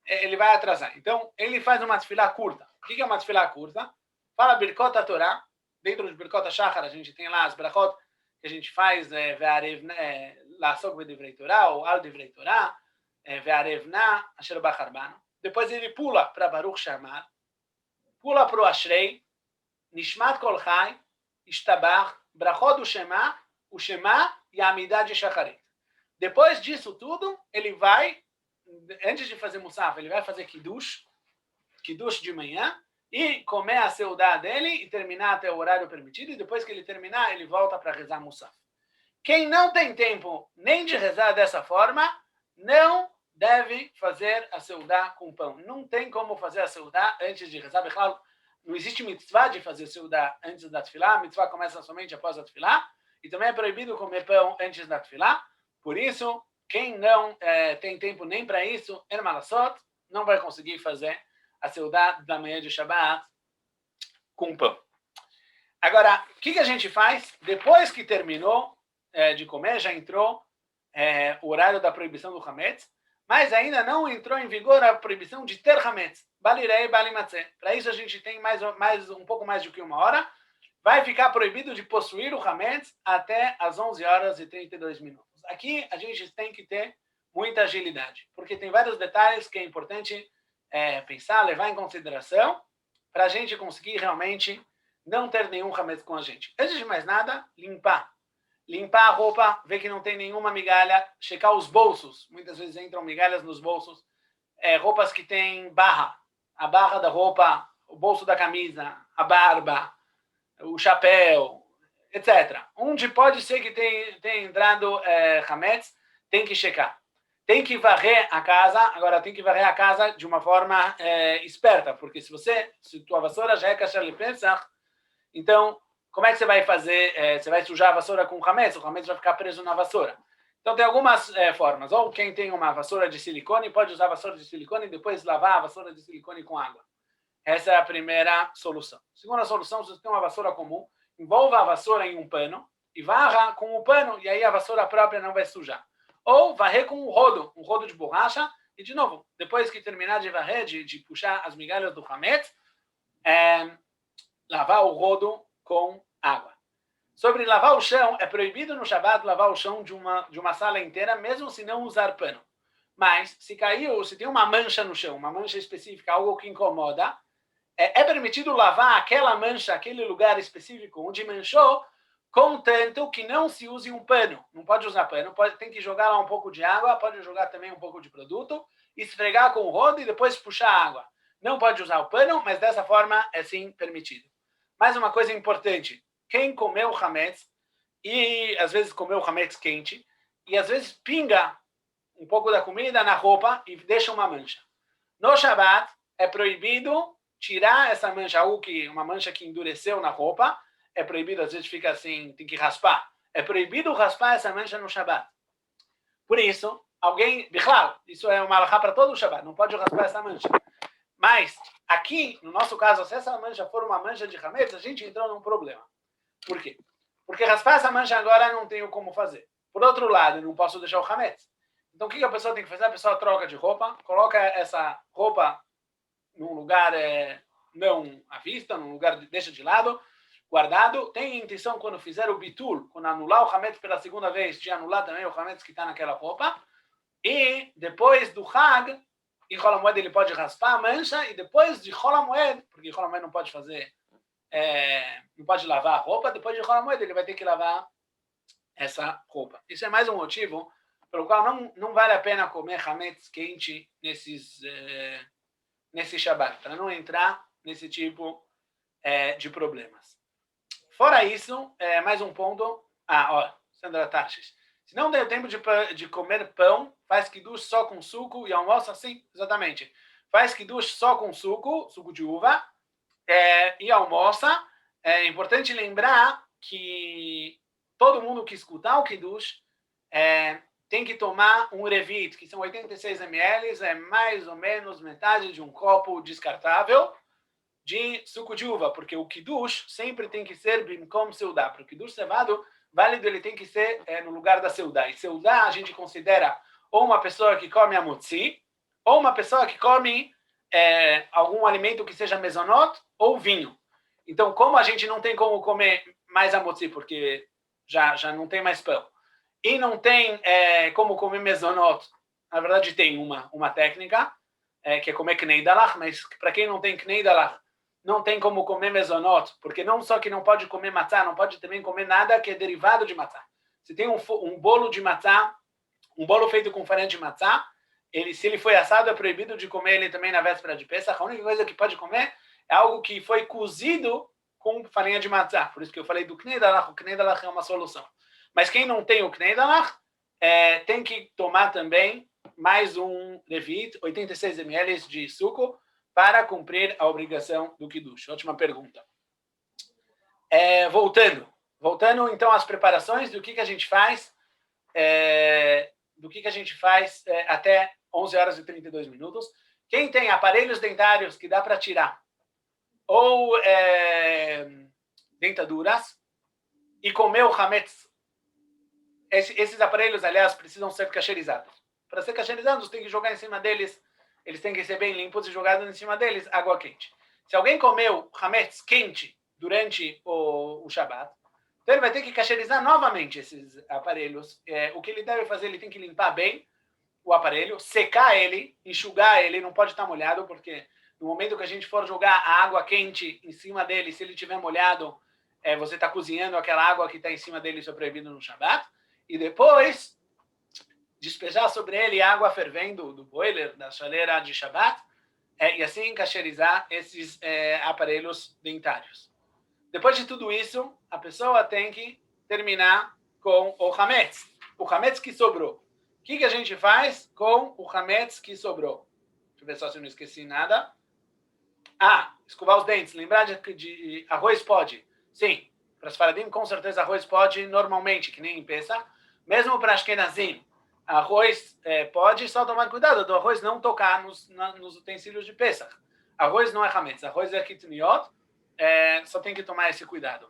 ele vai atrasar. Então, ele faz uma tefilá curta. O que é uma tefilá curta? Fala Birkot HaTorah. Dentro de Birkot HaShachar, a gente tem lá as brachot que a gente faz, La'asok B'divrei Torah, ou Al Divrei Torah, Ve'arevna, Asher Bachar Bano. Depois ele pula para Baruch Shamar, pula para o Ashrei, Nishmat Kol Chai, Ishtabach, Brachot o Shema e a Amidah de Shacharit. Depois disso tudo, ele vai, antes de fazer Musaf, ele vai fazer Kiddush de manhã, e comer a seudá dele e terminar até o horário permitido, e depois que ele terminar, ele volta para rezar Musaf. Quem não tem tempo nem de rezar dessa forma, não deve fazer a seudá com pão. Não tem como fazer a seudá antes de rezar. Não existe mitzvah de fazer seudá antes da tefilá, a mitzvah começa somente após a tefilá, e também é proibido comer pão antes da tefilá. Por isso, quem não tem tempo nem para isso, não vai conseguir fazer a seudá da manhã de Shabbat com pão. Agora, o que a gente faz? Depois que terminou de comer, já entrou o horário da proibição do hametz, mas ainda não entrou em vigor a proibição de ter hametz. Balirei, balimatzeh. Para isso a gente tem um pouco mais do que uma hora. Vai ficar proibido de possuir o hametz até as 11 horas e 32 minutos. Aqui a gente tem que ter muita agilidade, porque tem vários detalhes que é importante pensar, levar em consideração, para a gente conseguir realmente não ter nenhum hametz com a gente. Antes de mais nada, limpar a roupa, ver que não tem nenhuma migalha, checar os bolsos. Muitas vezes entram migalhas nos bolsos. Roupas que tem barra, a barra da roupa, o bolso da camisa, a barba, o chapéu, etc. Onde pode ser que tenha entrado hametz, tem que checar. Tem que varrer a casa, agora tem que varrer a casa de uma forma esperta, porque se tua vassoura já é kasher lepesach, então como é que você vai fazer? Você vai sujar a vassoura com hametz, o hametz vai ficar preso na vassoura. Então tem algumas formas. Ou quem tem uma vassoura de silicone pode usar a vassoura de silicone e depois lavar a vassoura de silicone com água. Essa é a primeira solução. Segunda solução, se você tem uma vassoura comum, envolva a vassoura em um pano e varra com o pano, e aí a vassoura própria não vai sujar. Ou varrer com um rodo de borracha, e de novo, depois que terminar de varrer, de puxar as migalhas do hametz, lavar o rodo com água. Sobre lavar o chão, é proibido no Shabbat lavar o chão de uma sala inteira, mesmo se não usar pano. Mas, se tem uma mancha no chão, uma mancha específica, algo que incomoda, é permitido lavar aquela mancha, aquele lugar específico onde manchou, contanto que não se use um pano. Não pode usar pano, tem que jogar lá um pouco de água, pode jogar também um pouco de produto, esfregar com o rodo e depois puxar a água. Não pode usar o pano, mas dessa forma é sim permitido. Mais uma coisa importante, quem comeu hametz, e às vezes comeu hametz quente, e às vezes pinga um pouco da comida na roupa e deixa uma mancha. No Shabbat, é proibido tirar essa mancha, uma mancha que endureceu na roupa, é proibido, às vezes fica assim, tem que raspar. É proibido raspar essa mancha no Shabbat. Por isso, claro, isso é uma alahá para todo o Shabbat, não pode raspar essa mancha. Mas, aqui, no nosso caso, se essa mancha for uma mancha de hametz, a gente entrou num problema. Por quê? Porque raspar essa mancha agora não tenho como fazer. Por outro lado, eu não posso deixar o hametz. Então, o que a pessoa tem que fazer? A pessoa troca de roupa, coloca essa roupa num lugar não à vista, num lugar deixa de lado, guardado. Tem a intenção, quando fizer o bitul, quando anular o hametz pela segunda vez, de anular também o hametz que está naquela roupa. E depois do Hag, em Chol HaMoed ele pode raspar a mancha, e depois de Chol HaMoed, porque Chol HaMoed não pode fazer, não pode lavar a roupa, depois de Chol HaMoed ele vai ter que lavar essa roupa. Isso é mais um motivo pelo qual não vale a pena comer hametz quente nesse Shabbat, para não entrar nesse tipo de problemas. Fora isso, mais um ponto. Sandra Tarsis. Se não deu tempo de comer pão, faz kiddush só com suco e almoça assim, exatamente. Faz kiddush só com suco de uva, e almoça. É importante lembrar que todo mundo que escutar o kiddush tem que tomar um revit, que são 86 ml, é mais ou menos metade de um copo descartável de suco de uva, porque o kiddush sempre tem que ser bimkom seudá. Para o kiddush cevado, válido ele tem que ser no lugar da seudá. E seudá a gente considera ou uma pessoa que come amotzi, ou uma pessoa que come algum alimento que seja mezonot ou vinho. Então, como a gente não tem como comer mais amotzi, porque já não tem mais pão, e não tem como comer mezonot, na verdade tem uma técnica, que é comer knei dalach, mas para quem não tem knei dalach, não tem como comer mezonot, porque não só que não pode comer matzá, não pode também comer nada que é derivado de matzá. Se tem um bolo de matzá, um bolo feito com farinha de matzá, se ele foi assado, é proibido de comer ele também na véspera de Pesach. A única coisa que pode comer é algo que foi cozido com farinha de matzá. Por isso que eu falei do knei dalach. O knei dalach é uma solução. Mas quem não tem o knei dalach, tem que tomar também mais um levit, 86 ml de suco, para cumprir a obrigação do kiddush. Ótima pergunta. Voltando então às preparações do que a gente faz, até 11 horas e 32 minutos. Quem tem aparelhos dentários que dá para tirar, ou dentaduras, e comeu hametz, esses aparelhos, aliás, precisam ser cacherizados. Para ser cacherizados, tem que jogar em cima deles, eles têm que ser bem limpos e jogados em cima deles água quente. Se alguém comeu hametz quente durante o Shabbat, então ele vai ter que cacherizar novamente esses aparelhos. O que ele deve fazer, ele tem que limpar bem o aparelho, secar ele, enxugar ele, não pode estar molhado, porque no momento que a gente for jogar a água quente em cima dele, se ele estiver molhado, você está cozinhando aquela água que está em cima dele, isso é proibido no Shabbat. E depois despejar sobre ele água fervendo do boiler, da chaleira de Shabbat, e assim cacherizar esses aparelhos dentários. Depois de tudo isso, a pessoa tem que terminar com o hametz. O hametz que sobrou. O que a gente faz com o hametz que sobrou? Deixa eu ver só se eu não esqueci nada. Escovar os dentes. Lembrar de arroz pode? Sim. Para as faradim, com certeza, arroz pode normalmente, que nem em Pesach. Mesmo para Ashkenazim, arroz pode, só tomar cuidado do arroz não tocar nos utensílios de Pesach. Arroz não é hametz, arroz é kitniot, só tem que tomar esse cuidado.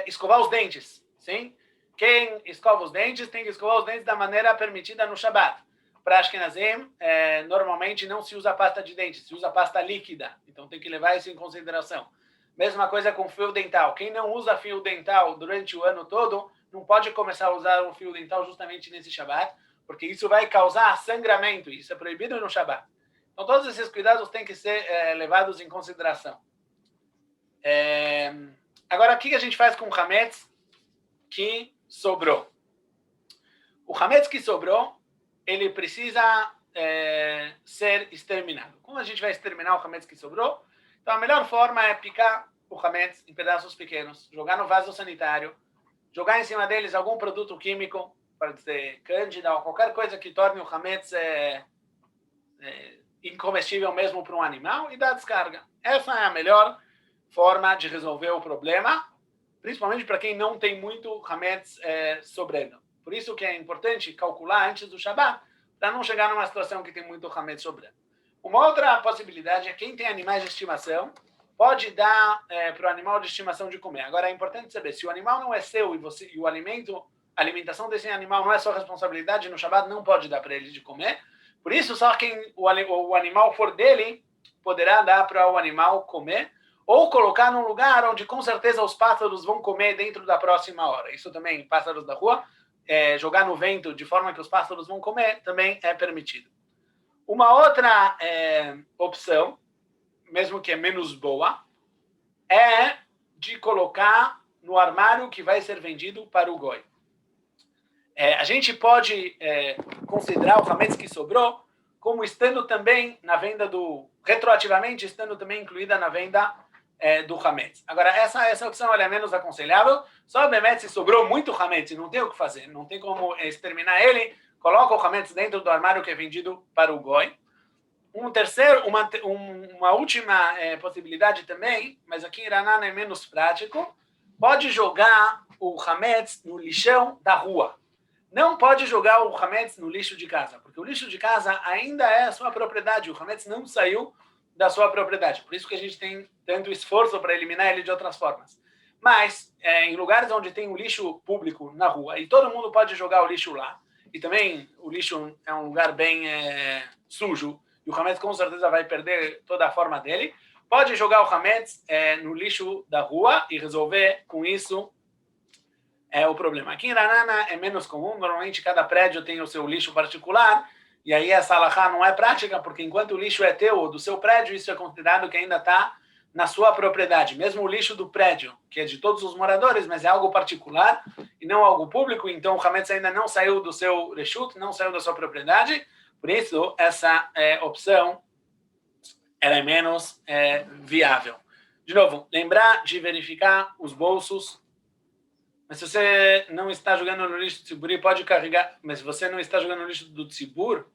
Escovar os dentes, sim? Quem escova os dentes tem que escovar os dentes da maneira permitida no Shabbat. Para Ashkenazim, normalmente não se usa pasta de dente, se usa pasta líquida. Então tem que levar isso em consideração. Mesma coisa com fio dental. Quem não usa fio dental durante o ano todo, não pode começar a usar um fio dental justamente nesse Shabbat, porque isso vai causar sangramento. Isso é proibido no Shabbat. Então todos esses cuidados têm que ser levados em consideração. Agora, o que a gente faz com o hametz que sobrou? O hametz que sobrou, ele precisa ser exterminado. Como a gente vai exterminar o hametz que sobrou? Então, a melhor forma é picar o hametz em pedaços pequenos, jogar no vaso sanitário, jogar em cima deles algum produto químico, pode ser cândida ou qualquer coisa que torne o hametz incomestível mesmo para um animal, e dar descarga. Essa é a melhor forma de resolver o problema, principalmente para quem não tem muito hametz sobrando. Por isso que é importante calcular antes do Shabbat, para não chegar numa situação que tem muito hametz sobrando. Uma outra possibilidade é quem tem animais de estimação, pode dar para o animal de estimação de comer. Agora, é importante saber, se o animal não é seu e a alimentação desse animal não é sua responsabilidade, no Shabbat não pode dar para ele de comer. Por isso, só quem o animal for dele, poderá dar para o animal comer, ou colocar num lugar onde com certeza os pássaros vão comer dentro da próxima hora. Isso também, pássaros da rua, jogar no vento de forma que os pássaros vão comer, também é permitido. Uma outra opção, mesmo que é menos boa, é de colocar no armário que vai ser vendido para o goi. A gente pode considerar o hametz que sobrou como estando também na venda retroativamente, estando também incluída na venda do hametz. Agora, essa opção é menos aconselhável. Só obviamente se sobrou muito hametz e não tem o que fazer, não tem como exterminar ele, coloca o hametz dentro do armário que é vendido para o goi. Uma última possibilidade também, mas aqui em Iraná é menos prático, pode jogar o hametz no lixão da rua. Não pode jogar o hametz no lixo de casa, porque o lixo de casa ainda é a sua propriedade, o hametz não saiu da sua propriedade. Por isso que a gente tem tanto esforço para eliminar ele de outras formas. Mas, em lugares onde tem um lixo público na rua, e todo mundo pode jogar o lixo lá, e também o lixo é um lugar bem sujo, e o hametz com certeza vai perder toda a forma dele, pode jogar o hametz no lixo da rua e resolver com isso o problema. Aqui em Ranana é menos comum, normalmente cada prédio tem o seu lixo particular, e aí essa alahá não é prática, porque enquanto o lixo é teu ou do seu prédio, isso é considerado que ainda está na sua propriedade. Mesmo o lixo do prédio, que é de todos os moradores, mas é algo particular e não algo público, então o hametz ainda não saiu do seu reshut, não saiu da sua propriedade, por isso essa opção ela é menos viável. De novo, lembrar de verificar os bolsos. Mas se você não está jogando no lixo do tziburi, pode carregar. Mas se você não está jogando no lixo do tzibur,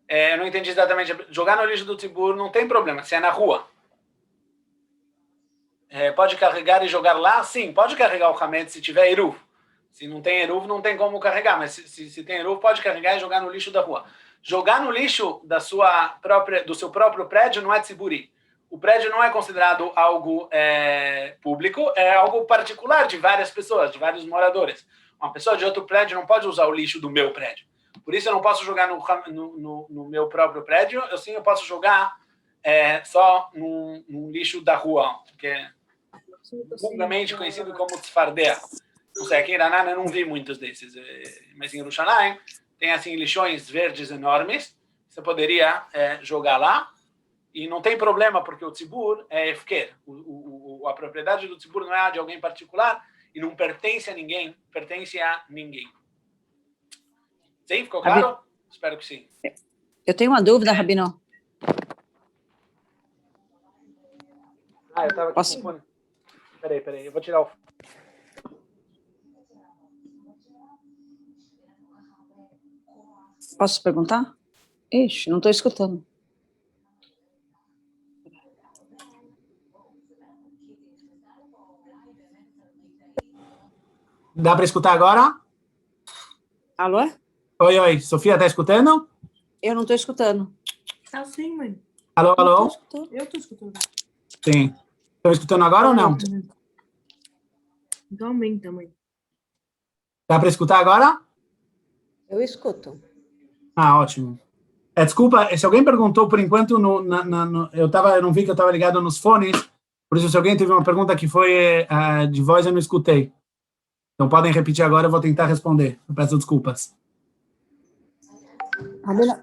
eu não entendi exatamente. Jogar no lixo do tzibur não tem problema, se é na rua. Pode carregar e jogar lá? Sim, pode carregar o hametz se tiver eruv. Se não tem eruv, não tem como carregar. Mas se tem eruv, pode carregar e jogar no lixo da rua. Jogar no lixo do seu próprio prédio não é tziburi. O prédio não é considerado algo público, é algo particular de várias pessoas, de vários moradores. Uma pessoa de outro prédio não pode usar o lixo do meu prédio. Por isso eu não posso jogar no meu próprio prédio, eu posso jogar só no lixo da rua, que é comumente conhecido como tzfardea. Não sei, aqui em Iraná eu não vi muitos desses, mas em Yerushalayim tem assim lixões verdes enormes, você poderia jogar lá. E não tem problema, porque o tzibur é efker. A propriedade do tzibur não é de alguém particular e não pertence a ninguém, pertence a ninguém. Sim, ficou claro? Espero que sim. Eu tenho uma dúvida, Rabino. Eu estava aqui com o fone. Peraí, eu vou tirar o fone. Posso perguntar? Ixi, não estou escutando. Dá para escutar agora? Alô? Oi, Sofia, tá escutando? Eu não estou escutando. Tá sim, mãe. Alô? Eu tô escutando. Sim. Estão escutando agora ou não? Então aumenta, mãe. Dá para escutar agora? Eu escuto. Ótimo. Desculpa, se alguém perguntou, por enquanto, eu não vi que eu estava ligado nos fones, por isso se alguém teve uma pergunta que foi de voz, eu não escutei. Então podem repetir agora, eu vou tentar responder. Eu peço desculpas. Rabino,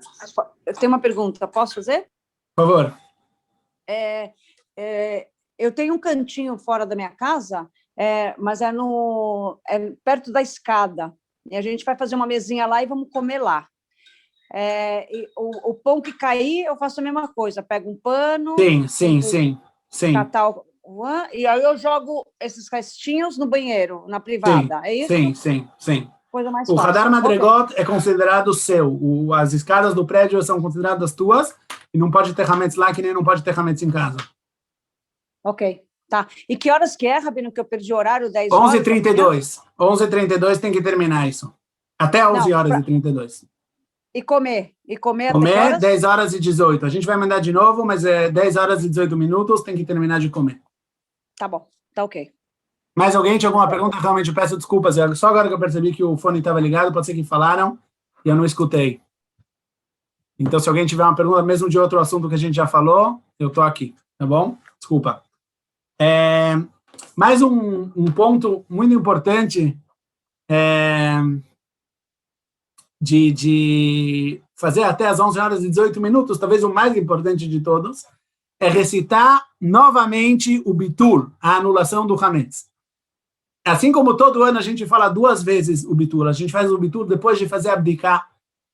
eu tenho uma pergunta, posso fazer? Por favor. Eu tenho um cantinho fora da minha casa, mas é perto da escada. E a gente vai fazer uma mesinha lá e vamos comer lá. E o pão que cair, eu faço a mesma coisa. Pego um pano... Sim. Catar e aí eu jogo esses restinhos no banheiro, na privada. É isso? Sim. Coisa mais o fácil. Hadar Madregot é considerado seu. As escadas do prédio são consideradas tuas e não pode ter hametz lá, que nem não pode ter hametz em casa. Ok, tá. E que horas que é, Rabino, que eu perdi o horário? 10 horas? 11h32. 11h32 tem que terminar isso. Até 11h32. E comer? Comer, 10h18. A gente vai mandar de novo, mas 10h18, tem que terminar de comer. Tá bom, tá ok. Mais alguém tinha alguma pergunta? Realmente eu peço desculpas. Só agora que eu percebi que o fone estava ligado, pode ser que falaram e eu não escutei. Então, se alguém tiver uma pergunta, mesmo de outro assunto que a gente já falou, eu estou aqui, tá bom? Desculpa. Mais um ponto muito importante de fazer até as 11h18, talvez o mais importante de todos, é recitar novamente o bitul, a anulação do Hametz. Assim como todo ano a gente fala 2 vezes o bitul, a gente faz o bitul depois de fazer a abdicar,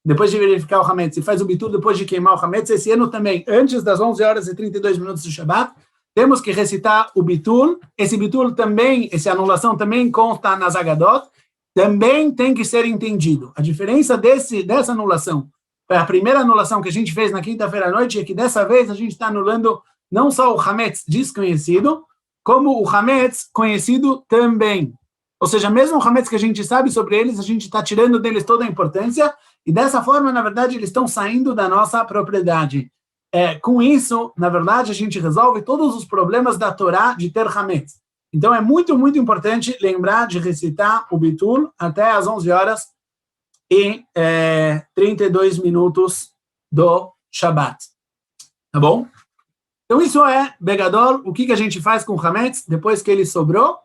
depois de verificar o Hametz, e faz o bitul depois de queimar o Hametz. Esse ano também, antes das 11h32 do Shabbat, temos que recitar o bitul. Esse bitul também, essa anulação também consta nas Agadot, também tem que ser entendido. A diferença dessa anulação, a primeira anulação que a gente fez na quinta-feira à noite, é que dessa vez a gente está anulando não só o Hametz desconhecido, como o Hametz conhecido também. Ou seja, mesmo o Hametz que a gente sabe sobre eles, a gente está tirando deles toda a importância, e dessa forma, na verdade, eles estão saindo da nossa propriedade. Com isso, na verdade, a gente resolve todos os problemas da Torá de ter Hametz. Então, é muito, muito importante lembrar de recitar o Bitul até às 11h32 do Shabbat. Tá bom? Então, isso é, Begadol, o que a gente faz com o Hametz depois que ele sobrou.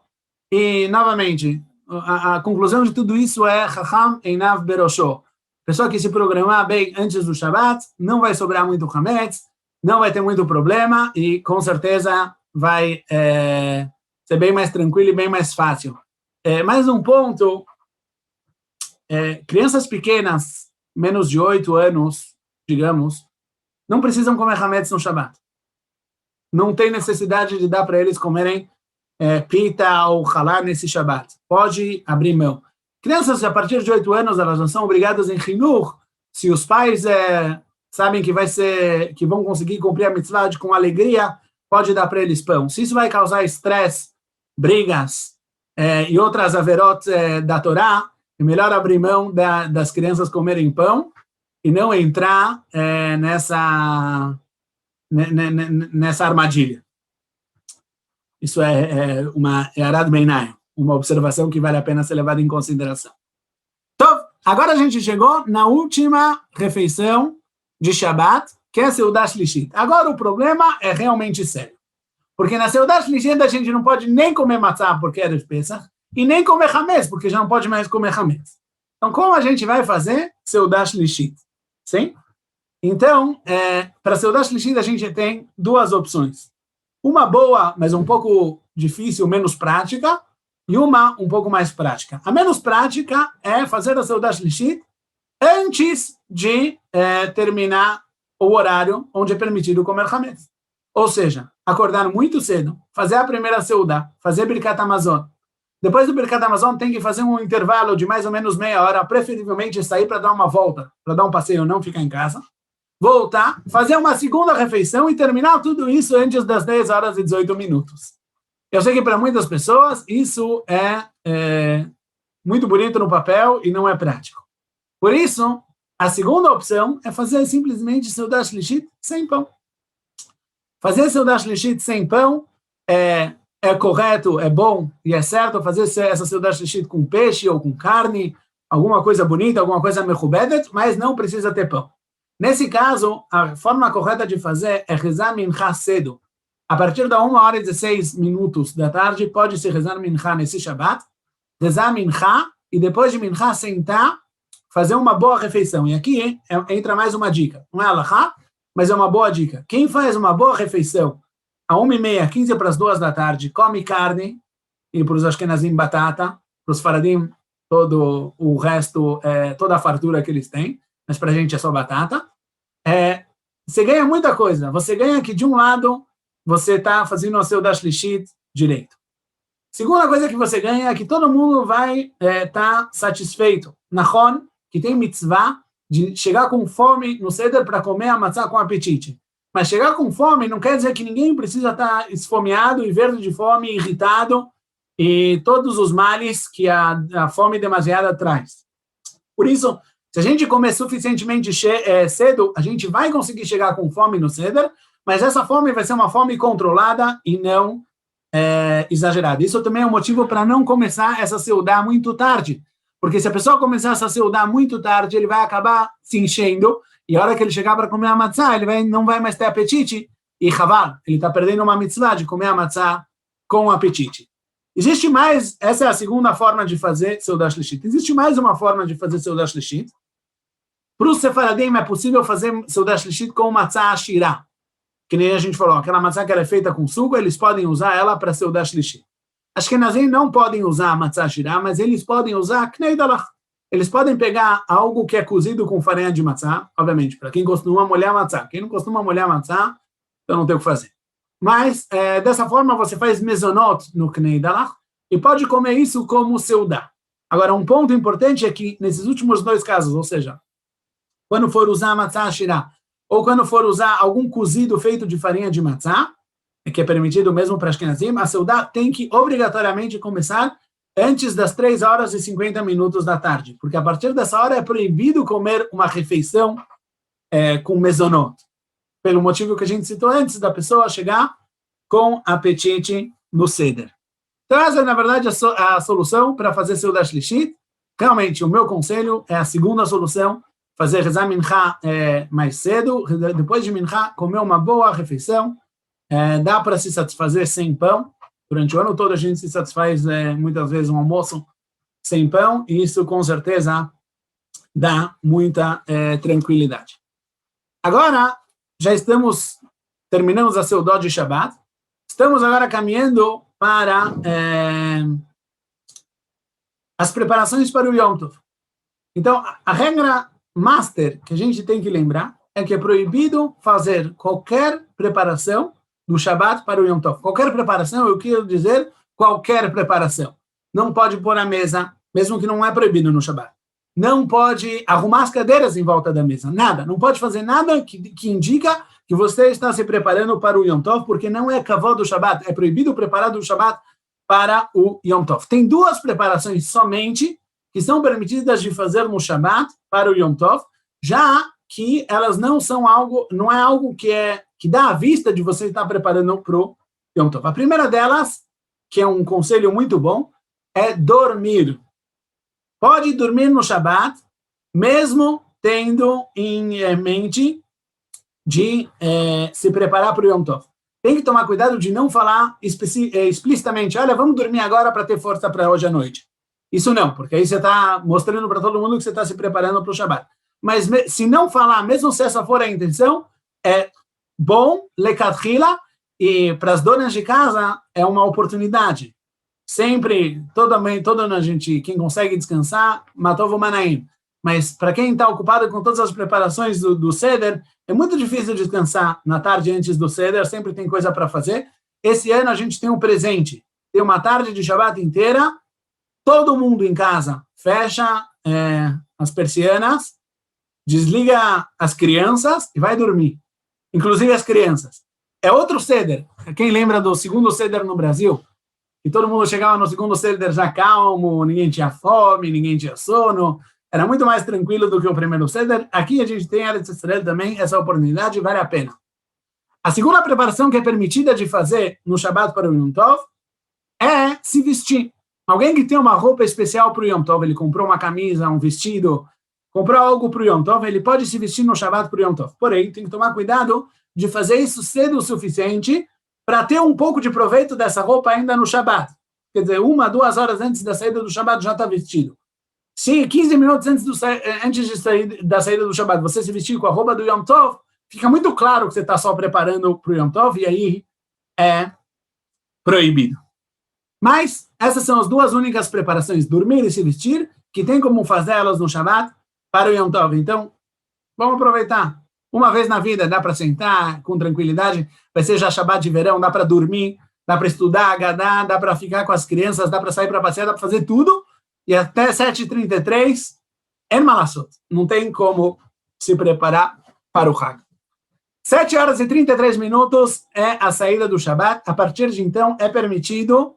E, novamente, a conclusão de tudo isso é Chacham Einav Berosho. Pessoa que se programar bem antes do Shabbat, não vai sobrar muito Hametz, não vai ter muito problema e, com certeza, vai ser bem mais tranquilo e bem mais fácil. Mais um ponto, crianças pequenas, menos de 8 anos, digamos, não precisam comer Hametz no Shabbat. Não tem necessidade de dar para eles comerem pita ou halá nesse Shabbat. Pode abrir mão. Crianças a partir de 8 anos, elas não são obrigadas em Hinur. Se os pais sabem que vão conseguir cumprir a mitzvah com alegria, pode dar para eles pão. Se isso vai causar estresse, brigas e outras averot da Torá, é melhor abrir mão das crianças comerem pão e não entrar nessa armadilha. Isso é uma Arad Beinayim, uma observação que vale a pena ser levada em consideração. Então, agora a gente chegou na última refeição de Shabbat, que é a Seudah Shlishit. Agora o problema é realmente sério. Porque na Seudah Shlishit a gente não pode nem comer matzah, porque é de Pesach, e nem comer Hametz, porque já não pode mais comer Hametz. Então, como a gente vai fazer Seudah Shlishit? Sim? Então, para Seudah Shlishit a gente tem 2 opções. Uma boa, mas um pouco difícil, menos prática, e uma um pouco mais prática. A menos prática é fazer a Seudah Shlishit antes de terminar o horário onde é permitido comer Hametz. Ou seja, acordar muito cedo, fazer a primeira Seudah, fazer Birkat Hamazon. Depois do Birkat Hamazon tem que fazer um intervalo de mais ou menos meia hora, preferivelmente sair para dar uma volta, para dar um passeio, não ficar em casa. Voltar, fazer uma segunda refeição e terminar tudo isso antes das 10h18. Eu sei que para muitas pessoas isso é muito bonito no papel e não é prático. Por isso, a segunda opção é fazer simplesmente Seudah Shlishit sem pão. Fazer Seudah Shlishit sem pão é correto, é bom e é certo fazer essa Seudah Shlishit com peixe ou com carne, alguma coisa bonita, alguma coisa mechubedet, mas não precisa ter pão. Nesse caso, a forma correta de fazer é rezar minchá cedo. A partir da 1h16 da tarde, pode se rezar minchá nesse Shabbat, rezar minchá, e depois de minchá sentar, fazer uma boa refeição. E aqui entra mais uma dica. Não é alahá, mas é uma boa dica. Quem faz uma boa refeição a 1h30, 2:15 da tarde, come carne, e para os ashkenazim batata, para os faradim todo o resto, toda a fartura que eles têm, mas para a gente é só batata. Você ganha muita coisa. Você ganha que, de um lado, você está fazendo o Seudah Shlishit direito. Segunda coisa que você ganha é que todo mundo vai estar satisfeito. Nachon, que tem mitzvah de chegar com fome no Seder para comer a matzah com apetite. Mas chegar com fome não quer dizer que ninguém precisa estar esfomeado e verde de fome, irritado, e todos os males que a fome demasiada traz. Por isso, se a gente comer suficientemente cedo, a gente vai conseguir chegar com fome no Seder, mas essa fome vai ser uma fome controlada e não exagerada. Isso também é um motivo para não começar essa Seudah muito tarde, porque se a pessoa começar essa Seudah muito tarde, ele vai acabar se enchendo, e a hora que ele chegar para comer a matzah, ele não vai mais ter apetite, e chaval, ele está perdendo uma mitzvah de comer a matzah com apetite. Existe mais, essa é a segunda forma de fazer Seudah Shlishit. Existe mais uma forma de fazer Seudah Shlishit. Para os sefaradim é possível fazer Seudah Shlishit com matzah ashirah. que nem a gente falou, aquela matzá que ela é feita com suco, eles podem usar ela para Seudah Shlishi. Ashkenazim não podem usar matzá shirá, mas eles podem usar knei dalach. Eles podem pegar algo que é cozido com farinha de matzá, obviamente, para quem costuma molhar matzá. Quem não costuma molhar matzá, então não tem o que fazer. Mas, dessa forma, você faz mezonot no knei dalach e pode comer isso como Seudah. Agora, um ponto importante é que, nesses últimos dois casos, ou seja, quando for usar matzá shirá, ou quando for usar algum cozido feito de farinha de matzá, que é permitido mesmo para Ashkenazim, a Seudah tem que obrigatoriamente começar antes das 3h50 da tarde, porque a partir dessa hora é proibido comer uma refeição com mezonot, pelo motivo que a gente citou antes, da pessoa chegar com apetite no seder. Então essa é, na verdade, a solução para fazer Seudah Shlishit. Realmente, o meu conselho é a segunda solução, fazer Rezá Minchá mais cedo, depois de Minchá, comer uma boa refeição. Dá para se satisfazer sem pão. Durante o ano todo a gente se satisfaz muitas vezes um almoço sem pão, e isso com certeza dá muita tranquilidade. Agora, já terminamos a Seudot de Shabbat, estamos agora caminhando para as preparações para o Yom Tov. Então, a regra master que a gente tem que lembrar é que é proibido fazer qualquer preparação do Shabbat para o Yom Tov. Qualquer preparação, eu quero dizer qualquer preparação. Não pode pôr a mesa, mesmo que não é proibido no Shabbat. Não pode arrumar as cadeiras em volta da mesa, nada. Não pode fazer nada que indica que você está se preparando para o Yom Tov, porque não é kavod do Shabbat. É proibido preparar do Shabbat para o Yom Tov. Tem duas preparações somente que são permitidas de fazer no Shabbat para o Yom Tov, já que elas não é algo que dá à vista de você estar preparando para o Yom Tov. A primeira delas, que é um conselho muito bom, é dormir. Pode dormir no Shabbat, mesmo tendo em mente de se preparar para o Yom Tov. Tem que tomar cuidado de não falar explicitamente, olha, vamos dormir agora para ter força para hoje à noite. Isso não, porque aí você está mostrando para todo mundo que você está se preparando para o Shabbat. Mas se não falar, mesmo se essa for a intenção, é bom, lekatchila, e para as donas de casa é uma oportunidade. Sempre, toda a gente, quem consegue descansar, matov manaim. Mas para quem está ocupado com todas as preparações do Seder, é muito difícil descansar na tarde antes do Seder, sempre tem coisa para fazer. Esse ano a gente tem um presente, tem uma tarde de Shabbat inteira, todo mundo em casa fecha as persianas, desliga as crianças e vai dormir. Inclusive as crianças. É outro Seder. Quem lembra do segundo Seder no Brasil? E todo mundo chegava no segundo Seder já calmo, ninguém tinha fome, ninguém tinha sono. Era muito mais tranquilo do que o primeiro Seder. Aqui a gente tem Eretz Israel também, essa oportunidade vale a pena. A segunda preparação que é permitida de fazer no Shabbat para o Yom Tov é se vestir. Alguém que tem uma roupa especial para o Yom Tov, ele comprou uma camisa, um vestido, comprou algo para o Yom Tov, ele pode se vestir no Shabbat para o Yom Tov. Porém, tem que tomar cuidado de fazer isso cedo o suficiente para ter um pouco de proveito dessa roupa ainda no Shabbat. Quer dizer, 1-2 horas antes da saída do Shabbat já está vestido. Se 15 minutos antes da saída do Shabbat você se vestir com a roupa do Yom Tov, fica muito claro que você está só preparando para o Yom Tov e aí é proibido. Mas essas são as duas únicas preparações, dormir e se vestir, que tem como fazer elas no Shabbat para o Yom Tov. Então, vamos aproveitar. Uma vez na vida, dá para sentar com tranquilidade, vai ser já Shabbat de verão, dá para dormir, dá para estudar, dá para ficar com as crianças, dá para sair para passear, dá para fazer tudo, e até 7h33, é malassot. Não tem como se preparar para o Hag. 7h33 é a saída do Shabbat. A partir de então, é permitido,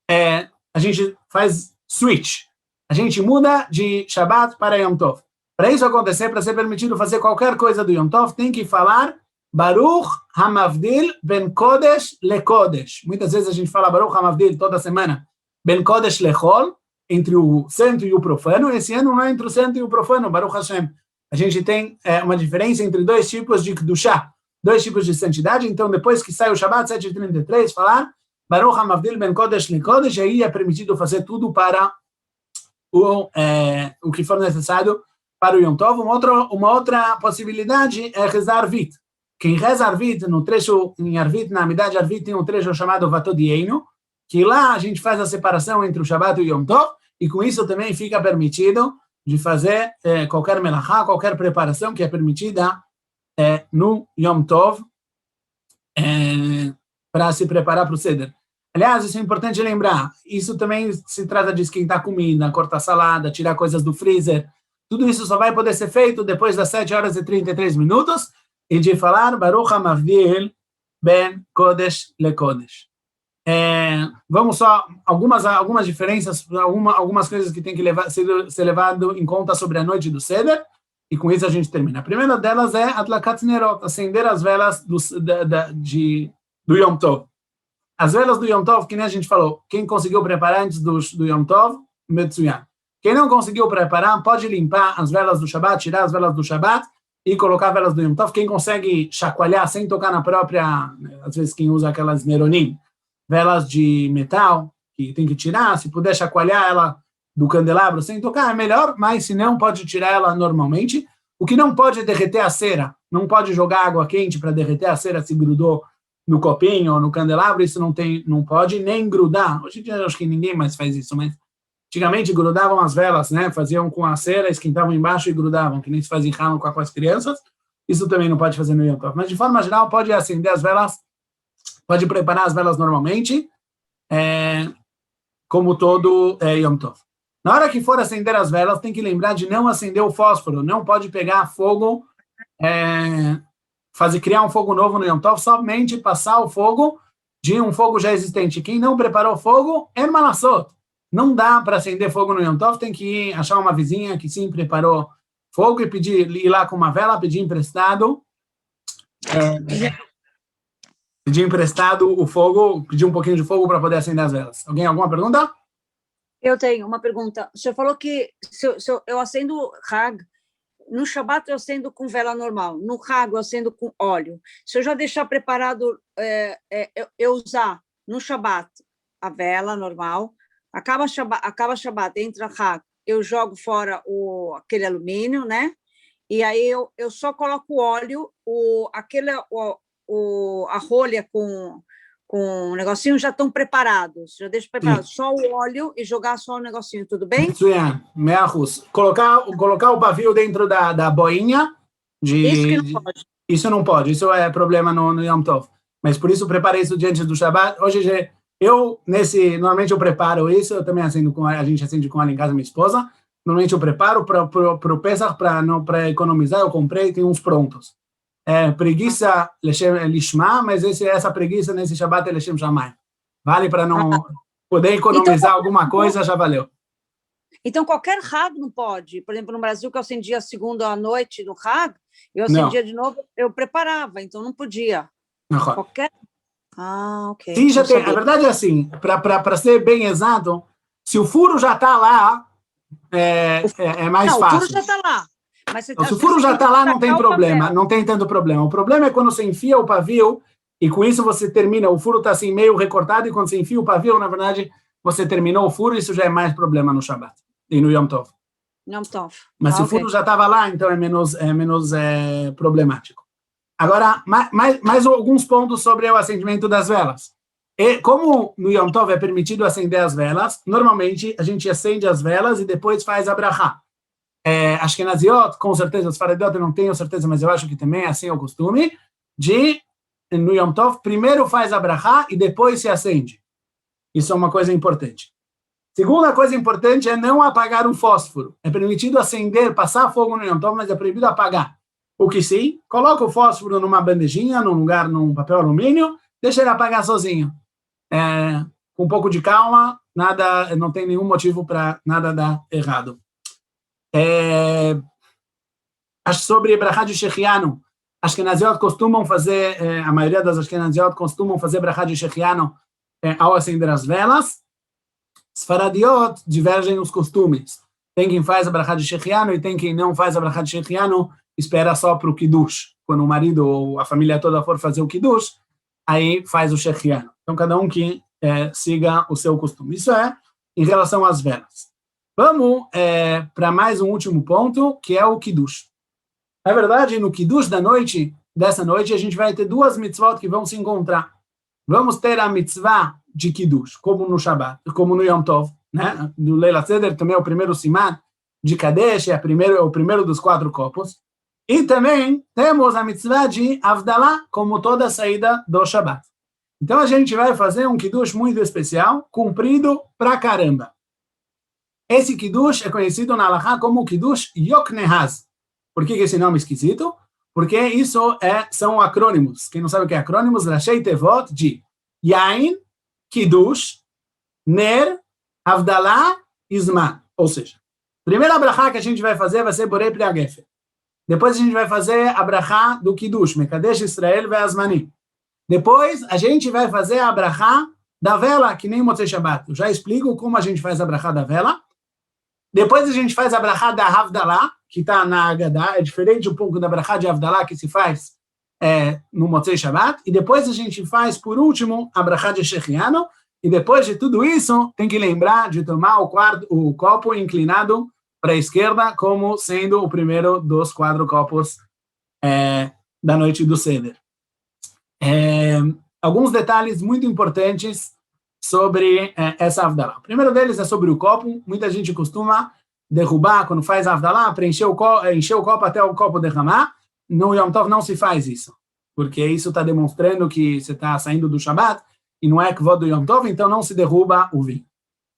a gente faz switch. A gente muda de Shabbat para Yom Tov. Para isso acontecer, para ser permitido fazer qualquer coisa do Yom Tov, tem que falar Baruch HaMavdil Ben Kodesh LeKodesh. Muitas vezes a gente fala Baruch HaMavdil toda semana. Ben Kodesh Lechol, entre o santo e o profano. Esse ano não é entre o santo e o profano, Baruch Hashem. A gente tem uma diferença entre dois tipos de Kedushá, dois tipos de santidade. Então, depois que sai o Shabbat, 7h33, falar Baruch HaMavdil Ben Kodesh LeKodesh, aí é permitido fazer tudo para o que for necessário para o Yom Tov. Uma outra possibilidade é rezar Vit. quem reza Arvit, no trecho em Arvit, na Amidah de Arvit, tem um trecho chamado Vatodienu, que lá a gente faz a separação entre o Shabbat e o Yom Tov, e com isso também fica permitido de fazer qualquer melachá, qualquer preparação que é permitida no Yom Tov, para se preparar para o Seder. Aliás, isso é importante lembrar, isso também se trata de esquentar comida, cortar salada, tirar coisas do freezer, tudo isso só vai poder ser feito depois das 7h33, e de falar Baruch HaMavdil ben Kodesh le Kodesh. Vamos só, algumas diferenças, algumas coisas que tem que ser levado em conta sobre a noite do Seder, e com isso a gente termina. A primeira delas é Adlakat Nerot, acender as velas do Yom Tov. As velas do Yom Tov, que nem a gente falou, quem conseguiu preparar antes do Yom Tov, Metsuyan. Quem não conseguiu preparar, pode limpar as velas do Shabbat, tirar as velas do Shabbat e colocar velas do Yom Tov. Quem consegue chacoalhar sem tocar na própria, às vezes quem usa aquelas Neronim, velas de metal, que tem que tirar, se puder chacoalhar ela do candelabro sem tocar, é melhor, mas se não, pode tirar ela normalmente. O que não pode é derreter a cera, não pode jogar água quente para derreter a cera se grudou no copinho ou no candelabro, isso não pode nem grudar. Hoje em dia eu acho que ninguém mais faz isso, mas antigamente grudavam as velas, né? Faziam com a cera, esquentavam embaixo e grudavam, que nem se faz em Hanukkah com as crianças. Isso também não pode fazer no Yom Tov. Mas de forma geral, pode acender as velas, pode preparar as velas normalmente, como todo Yom Tov. Na hora que for acender as velas, tem que lembrar de não acender o fósforo, não pode pegar fogo, criar um fogo novo no Yom Tov, somente passar o fogo de um fogo já existente. Quem não preparou fogo, é malassot. Não dá para acender fogo no Yom Tov, tem que achar uma vizinha que sim preparou fogo e ir lá com uma vela, pedir emprestado o fogo, pedir um pouquinho de fogo para poder acender as velas. Alguma pergunta? Eu tenho uma pergunta. O senhor falou que se eu acendo Hag, no Shabbat eu acendo com vela normal, no Hag eu acendo com óleo. Se eu já deixar preparado, eu usar no Shabbat a vela normal, acaba Shabbat, entra Hag, eu jogo fora aquele alumínio, né? E aí eu só coloco o óleo, a rolha com o negocinho já estão preparados, já deixo preparado, só o óleo e jogar só o negocinho, tudo bem? Meia russa. Colocar o pavio dentro da boinha Isso que não pode. Isso não pode, isso é problema no Yom Tov. Mas por isso preparei isso diante do Shabbat. Hoje normalmente eu preparo isso, eu também a gente acende com ela em casa, minha esposa. Normalmente eu preparo para o Pesach, para economizar, eu comprei, tem uns prontos. Preguiça lishma, mas essa preguiça nesse Shabbat é Leshem Shamayim. Vale para não poder economizar então, alguma coisa, já valeu. Então qualquer Hag não pode. Por exemplo, no Brasil, que eu acendia a segunda à noite no Hag, eu acendia de novo, eu preparava, então não podia. Qualquer... ok. Sim, já tem. A verdade é assim, para ser bem exato, se o furo já está lá, é mais fácil. O furo já está lá. Mas se o furo já está lá, não tem problema, não tem tanto problema. O problema é quando você enfia o pavio e com isso você termina, o furo está assim meio recortado e quando você enfia o pavio, na verdade, você terminou o furo, isso já é mais problema no Shabbat e no Yom Tov. Mas se o furo já estava lá, então é menos problemático. Agora, mais alguns pontos sobre o acendimento das velas. Como no Yom Tov é permitido acender as velas, normalmente a gente acende as velas e depois faz a brachá. Ashkenaziot, com certeza, os Faradiot eu não tenho certeza, mas eu acho que também assim é o costume, no Yom Tov, primeiro faz a brachá e depois se acende. Isso é uma coisa importante. Segunda coisa importante é não apagar um fósforo. É permitido acender, passar fogo no Yom Tov, mas é proibido apagar. O que sim, coloca o fósforo numa bandejinha, num papel alumínio, deixa ele apagar sozinho. Com um pouco de calma, não tem nenhum motivo para nada dar errado. Sobre brachá de Shechianu, Ashkenaziot costumam fazer, a maioria das Ashkenaziot costumam fazer brachá de Shechianu ao acender as velas. Sfaradiot divergem os costumes. Tem quem faz a brachá de Shechianu e tem quem não faz a brachá de Shechianu, espera só para o Kiddush. Quando o marido ou a família toda for fazer o Kiddush, aí faz o Shechianu. Então, cada um que siga o seu costume. Isso é em relação às velas. Vamos para mais um último ponto, que é o Kiddush. Na verdade, no Kiddush da noite, dessa noite, a gente vai ter duas mitzvot que vão se encontrar. Vamos ter a mitzvah de Kiddush, como no Shabbat, como no Yom Tov, né? No Leila Seder também é o primeiro siman de Kadesh, é o primeiro dos 4 copos. E também temos a mitzvah de Avdalah, como toda a saída do Shabbat. Então a gente vai fazer um Kiddush muito especial, cumprido pra caramba. Esse Kiddush é conhecido na Halakha como Kiddush Yoknehaz. Por que esse nome é esquisito? Porque isso são acrônimos. Quem não sabe o que é acrônimos, Rashei Tevot de Yain, Kiddush, Ner, Avdalah, Izman. Ou seja, a primeira brachá que a gente vai fazer vai ser Borei Pri HaGefen. Depois a gente vai fazer a brachá do Kiddush, Mekadesh Israel Ve'azmanim. Depois a gente vai fazer a brachá da vela, que nem Motzei Shabbat. Eu já explico como a gente faz a brachá da vela. Depois a gente faz a brachá da Havdalah, que está na Haggadah, é diferente um pouco da brachá de Havdalah que se faz no Motzei Shabbat. E depois a gente faz, por último, a brachá de Shechianu. E depois de tudo isso, tem que lembrar de tomar o copo inclinado para a esquerda, como sendo o primeiro dos 4 copos da noite do Seder. Alguns detalhes muito importantes sobre essa Havdalah. O primeiro deles é sobre o copo. Muita gente costuma derrubar, quando faz a Havdalah, encher o copo até o copo derramar. No Yom Tov não se faz isso, porque isso está demonstrando que você está saindo do Shabbat, e não é Kvod do Yom Tov, então não se derruba o vinho.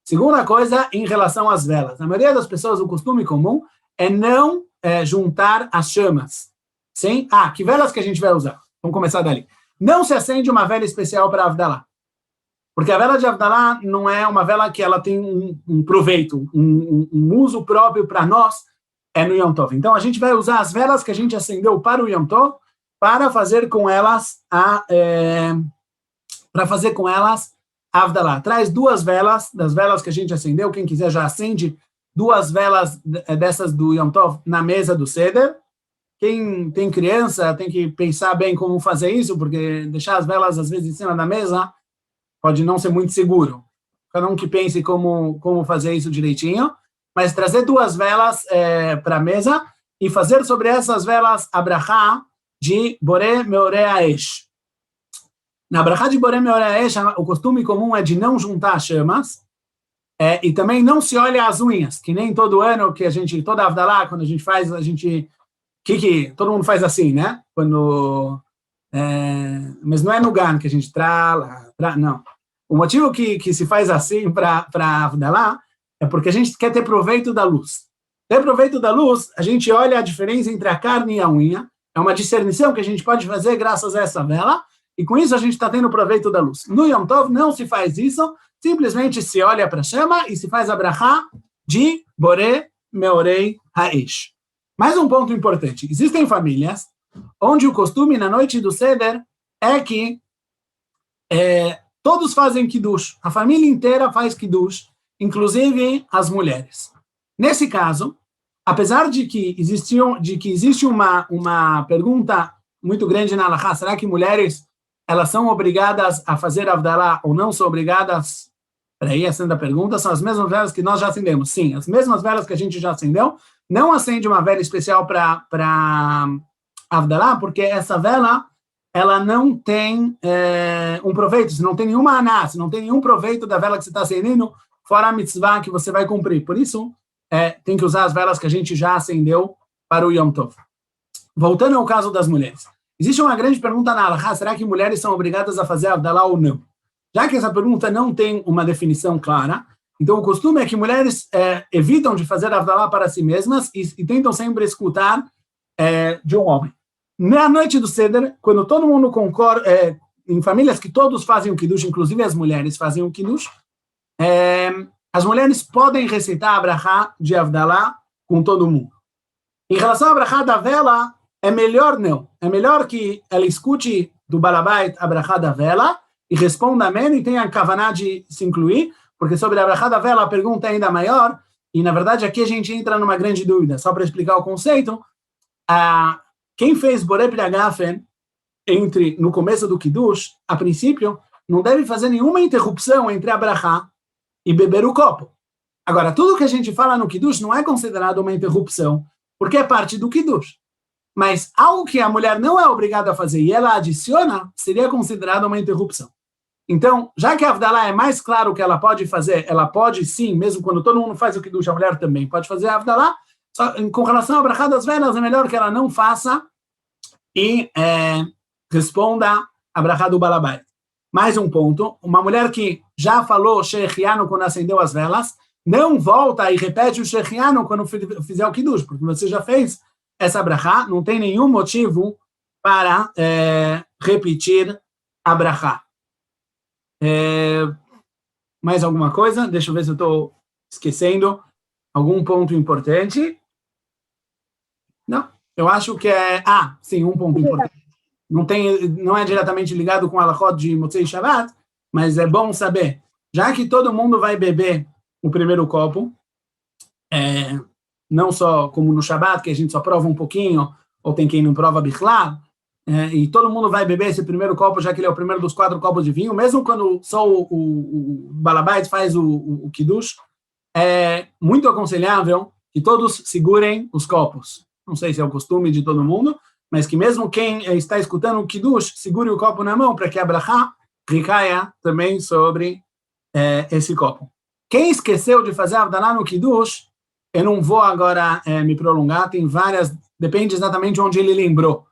Segunda coisa, em relação às velas. A maioria das pessoas, o costume comum é não juntar as chamas. Sim? Que velas que a gente vai usar? Vamos começar dali. Não se acende uma vela especial para Havdalah. Porque a vela de Havdalah não é uma vela que ela tem um proveito, um uso próprio para nós, no Yom Tov. Então, a gente vai usar as velas que a gente acendeu para o Yom Tov para fazer com elas Havdalah. Traz 2 velas, das velas que a gente acendeu. Quem quiser já acende 2 velas dessas do Yom Tov na mesa do Seder. Quem tem criança tem que pensar bem como fazer isso, porque deixar as velas, às vezes, em cima da mesa pode não ser muito seguro. Cada um que pense como fazer isso direitinho. Mas trazer 2 velas para a mesa e fazer sobre essas velas a brachá de Borei Meorei Ha'esh. Na brachá de Borei Meorei Ha'esh, o costume comum é de não juntar chamas e também não se olha as unhas, que nem todo ano que toda Havdalah, quando a gente faz, todo mundo faz assim, né? Mas não é no GAN que a gente não. O motivo que se faz assim para Havdalah é porque a gente quer ter proveito da luz. Ter proveito da luz, a gente olha a diferença entre a carne e a unha, é uma discernição que a gente pode fazer graças a essa vela, e com isso a gente está tendo proveito da luz. No Yom Tov não se faz isso, simplesmente se olha para a chama e se faz a brachá de Borei Meorei Ha'esh. Mais um ponto importante, existem famílias onde o costume na noite do Seder é que todos fazem Kiddush, a família inteira faz Kiddush, inclusive as mulheres. Nesse caso, apesar de que existe uma pergunta muito grande na Halakha, será que mulheres elas são obrigadas a fazer Havdalah ou não são obrigadas? Peraí, essa é a pergunta, são as mesmas velas que nós já acendemos. Sim, as mesmas velas que a gente já acendeu, não acende uma vela especial para Havdalah, porque essa vela ela não tem um proveito, você não tem nenhuma aná, você não tem nenhum proveito da vela que você está acendendo, fora a mitzvah que você vai cumprir. Por isso, tem que usar as velas que a gente já acendeu para o Yom Tov. Voltando ao caso das mulheres. Existe uma grande pergunta na Halakha, será que mulheres são obrigadas a fazer Havdalah ou não? Já que essa pergunta não tem uma definição clara, então o costume é que mulheres evitam de fazer Havdalah para si mesmas e tentam sempre escutar de um homem. Na noite do Seder, quando todo mundo concorda, em famílias que todos fazem o Kiddush, inclusive as mulheres fazem o Kiddush, as mulheres podem recitar a brachá de Havdalah com todo mundo. Em relação à brachá da vela, é melhor não. É melhor que ela escute do Balabait a brachá da vela e responda amém e tenha a kavaná de se incluir, porque sobre a brachá da vela a pergunta é ainda maior, e na verdade aqui a gente entra numa grande dúvida. Só para explicar o conceito, quem fez Borei Pri HaGefen no começo do Kiddush, a princípio, não deve fazer nenhuma interrupção entre a brachá e beber o copo. Agora, tudo que a gente fala no Kiddush não é considerado uma interrupção, porque é parte do Kiddush. mas algo que a mulher não é obrigada a fazer e ela adiciona, seria considerado uma interrupção. Então, já que a Havdalah é mais claro o que ela pode fazer, ela pode sim, mesmo quando todo mundo faz o Kiddush, a mulher também pode fazer a Havdalah, só, com relação à brachá das velas, é melhor que ela não faça e responda a brachá do Balabait. Mais um ponto, uma mulher que já falou Shechianu quando acendeu as velas, não volta e repete o Shechianu quando fizer o Kiddush, porque você já fez essa brachá, não tem nenhum motivo para repetir a brachá. Mais alguma coisa? Deixa eu ver se eu estou esquecendo algum ponto importante. Não, eu acho que sim, um ponto importante. Não é diretamente ligado com a halachot de Motzei Shabbat, mas é bom saber, já que todo mundo vai beber o primeiro copo, não só como no Shabbat, que a gente só prova um pouquinho, ou tem quem não prova Bichlal, e todo mundo vai beber esse primeiro copo, já que ele é o primeiro dos 4 copos de vinho, mesmo quando só o Balabait faz o Kiddush, é muito aconselhável que todos segurem os copos. Não sei se é o costume de todo mundo, mas que mesmo quem está escutando o Kiddush, segure o copo na mão, para que a brachá recaia também sobre esse copo. Quem esqueceu de fazer a Havdalah no Kiddush, eu não vou agora me prolongar, tem várias, depende exatamente onde ele lembrou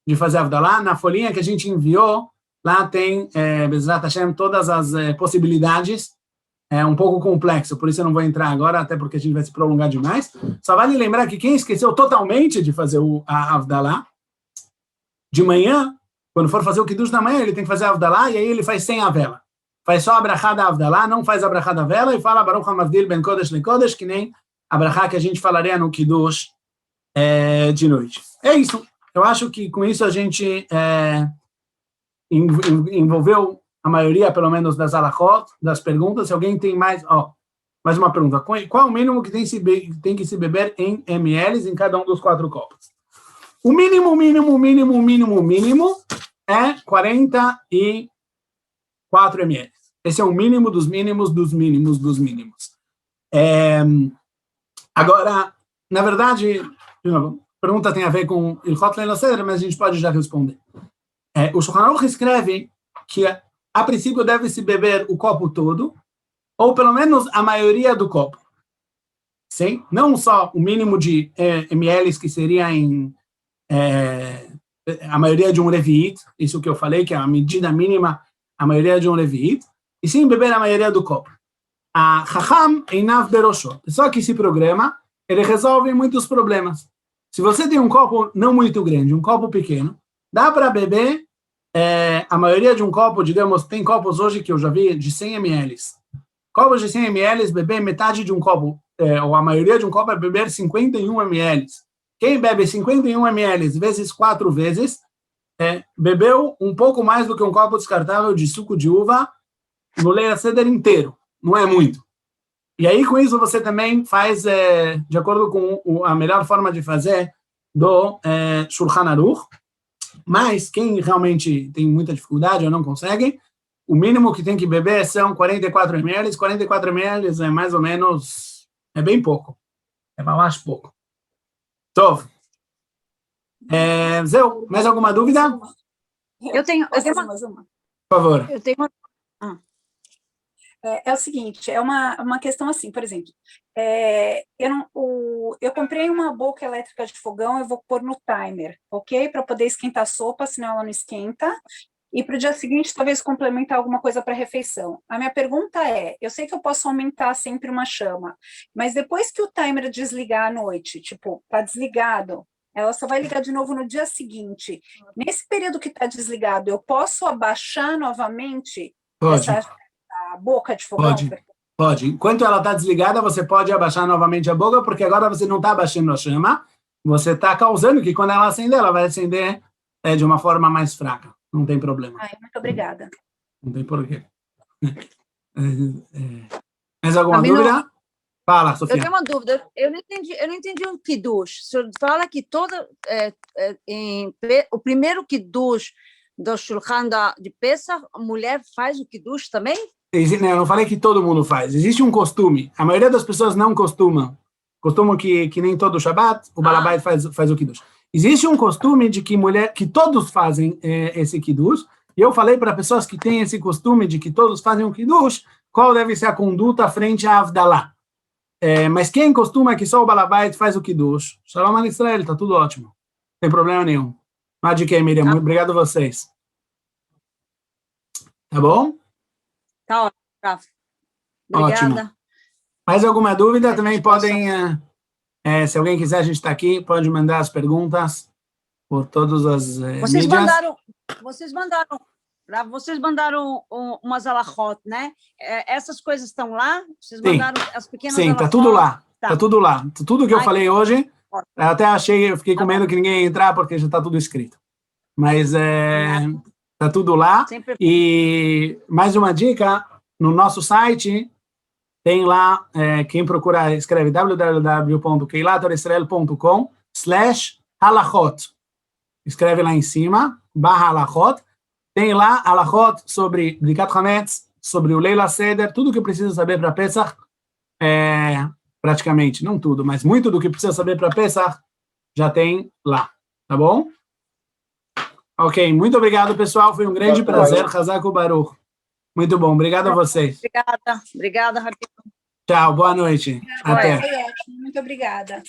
de fazer a Havdalah. Na folhinha que a gente enviou, lá tem, Bezrat Hashem, todas as possibilidades. É um pouco complexo, por isso eu não vou entrar agora, até porque a gente vai se prolongar demais. Só vale lembrar que quem esqueceu totalmente de fazer a Havdalah, de manhã, quando for fazer o Kiddush da manhã, ele tem que fazer a Havdalah, e aí ele faz sem a vela. Faz só a brachá da Havdalah, não faz a brachá da vela, e fala Baruch HaMavdil ben Kodesh le Kodesh, que nem a brachá que a gente falaria no Kiddush de noite. É isso. Eu acho que com isso a gente envolveu a maioria, pelo menos, das halachot, das perguntas. Se alguém tem mais uma pergunta. Qual o mínimo que tem que se beber em ml em cada um dos 4 copos? O mínimo é 44 ml. Esse é o mínimo dos mínimos dos mínimos dos mínimos. Agora, na verdade, de novo, a pergunta tem a ver com Ilchot Leil HaSeder, mas a gente pode já responder. O Shulchan Aruch escreve que a princípio deve-se beber o copo todo, ou pelo menos a maioria do copo. Sim? Não só o mínimo de ml, que seria a maioria de um Revi'it, isso que eu falei, que é a medida mínima, a maioria de um Revi'it, e sim beber a maioria do copo. A Chacham Einav Berosho, só que esse programa, ele resolve muitos problemas. Se você tem um copo não muito grande, um copo pequeno, dá para beber a maioria de um copo, digamos, tem copos hoje que eu já vi de 100 ml. Copos de 100 ml, beber metade de um copo, ou a maioria de um copo é beber 51 ml. Quem bebe 51 ml vezes 4 vezes, bebeu um pouco mais do que um copo descartável de suco de uva no Leil HaSeder inteiro. Não é muito. E aí, com isso, você também faz, de acordo com a melhor forma de fazer do Shulchan Aruch. Mas quem realmente tem muita dificuldade ou não consegue, o mínimo que tem que beber são 44 ml. 44 ml é mais ou menos, é bem pouco. É mais pouco. Tov. Zeu, mais alguma dúvida? Eu tenho mais uma. Por favor. Eu tenho uma... É o seguinte, é uma questão assim, por exemplo, eu comprei uma boca elétrica de fogão, eu vou pôr no timer, ok? Para poder esquentar a sopa, senão ela não esquenta, e para o dia seguinte talvez complementar alguma coisa para a refeição. A minha pergunta eu sei que eu posso aumentar sempre uma chama, mas depois que o timer desligar à noite, tipo, tá desligado, ela só vai ligar de novo no dia seguinte. Nesse período que está desligado, eu posso abaixar novamente a boca de fogão? Pode. Enquanto ela está desligada, você pode abaixar novamente a boca, porque agora você não está abaixando a chama, você está causando que quando ela acender, ela vai acender de uma forma mais fraca. Não tem problema. Muito obrigada. Não tem porquê. Mais alguma dúvida? Fala, Sofia. Eu tenho uma dúvida. Eu não entendi o Kiddush. O senhor fala que o primeiro Kiddush do Shulchan de Pesach, a mulher faz o Kiddush também? Eu não falei que todo mundo faz. Existe um costume. A maioria das pessoas não costumam. Costumam que nem todo Shabbat, o Balabait faz o Kiddush. Existe um costume de que todos fazem esse kiddush, e eu falei para pessoas que têm esse costume de que todos fazem um kiddush, qual deve ser a conduta frente à Avdalá. Mas quem costuma que só o Balabait faz o kiddush, Shalom al Israel, tá tudo ótimo. Não tem problema nenhum. Mas de que, Miriam? Obrigado a vocês. Tá bom? Tá ótimo, Rafa. Obrigada. Ótimo. Mais alguma dúvida? Também podem, se alguém quiser, a gente está aqui, pode mandar as perguntas por todas as Vocês mídias. Vocês mandaram umas alachot, né? Essas coisas estão lá? Vocês Sim. mandaram as pequenas Sim, alachot? tá tudo lá. Tá. Tá tudo lá. Tudo que eu Ai, falei hoje, ótimo. eu até achei, eu fiquei com medo que ninguém ia entrar, porque já está tudo escrito. Mas tá tudo lá. Sempre... E mais uma dica, no nosso site, tem lá, quem procurar, escreve www.keilatorisrael.com/halachot. Escreve lá em cima, /halachot. Tem lá halachot sobre Brikat Hametz, sobre o Leila Seder, tudo que precisa saber para Pesach, praticamente, não tudo, mas muito do que precisa saber para Pesach, já tem lá, tá bom? Ok, muito obrigado, pessoal, foi um grande prazer. Hazak Baruch. Muito bom, obrigado a vocês. Obrigada, Rabi. Tchau, boa noite. Até. Foi ótimo, muito obrigada.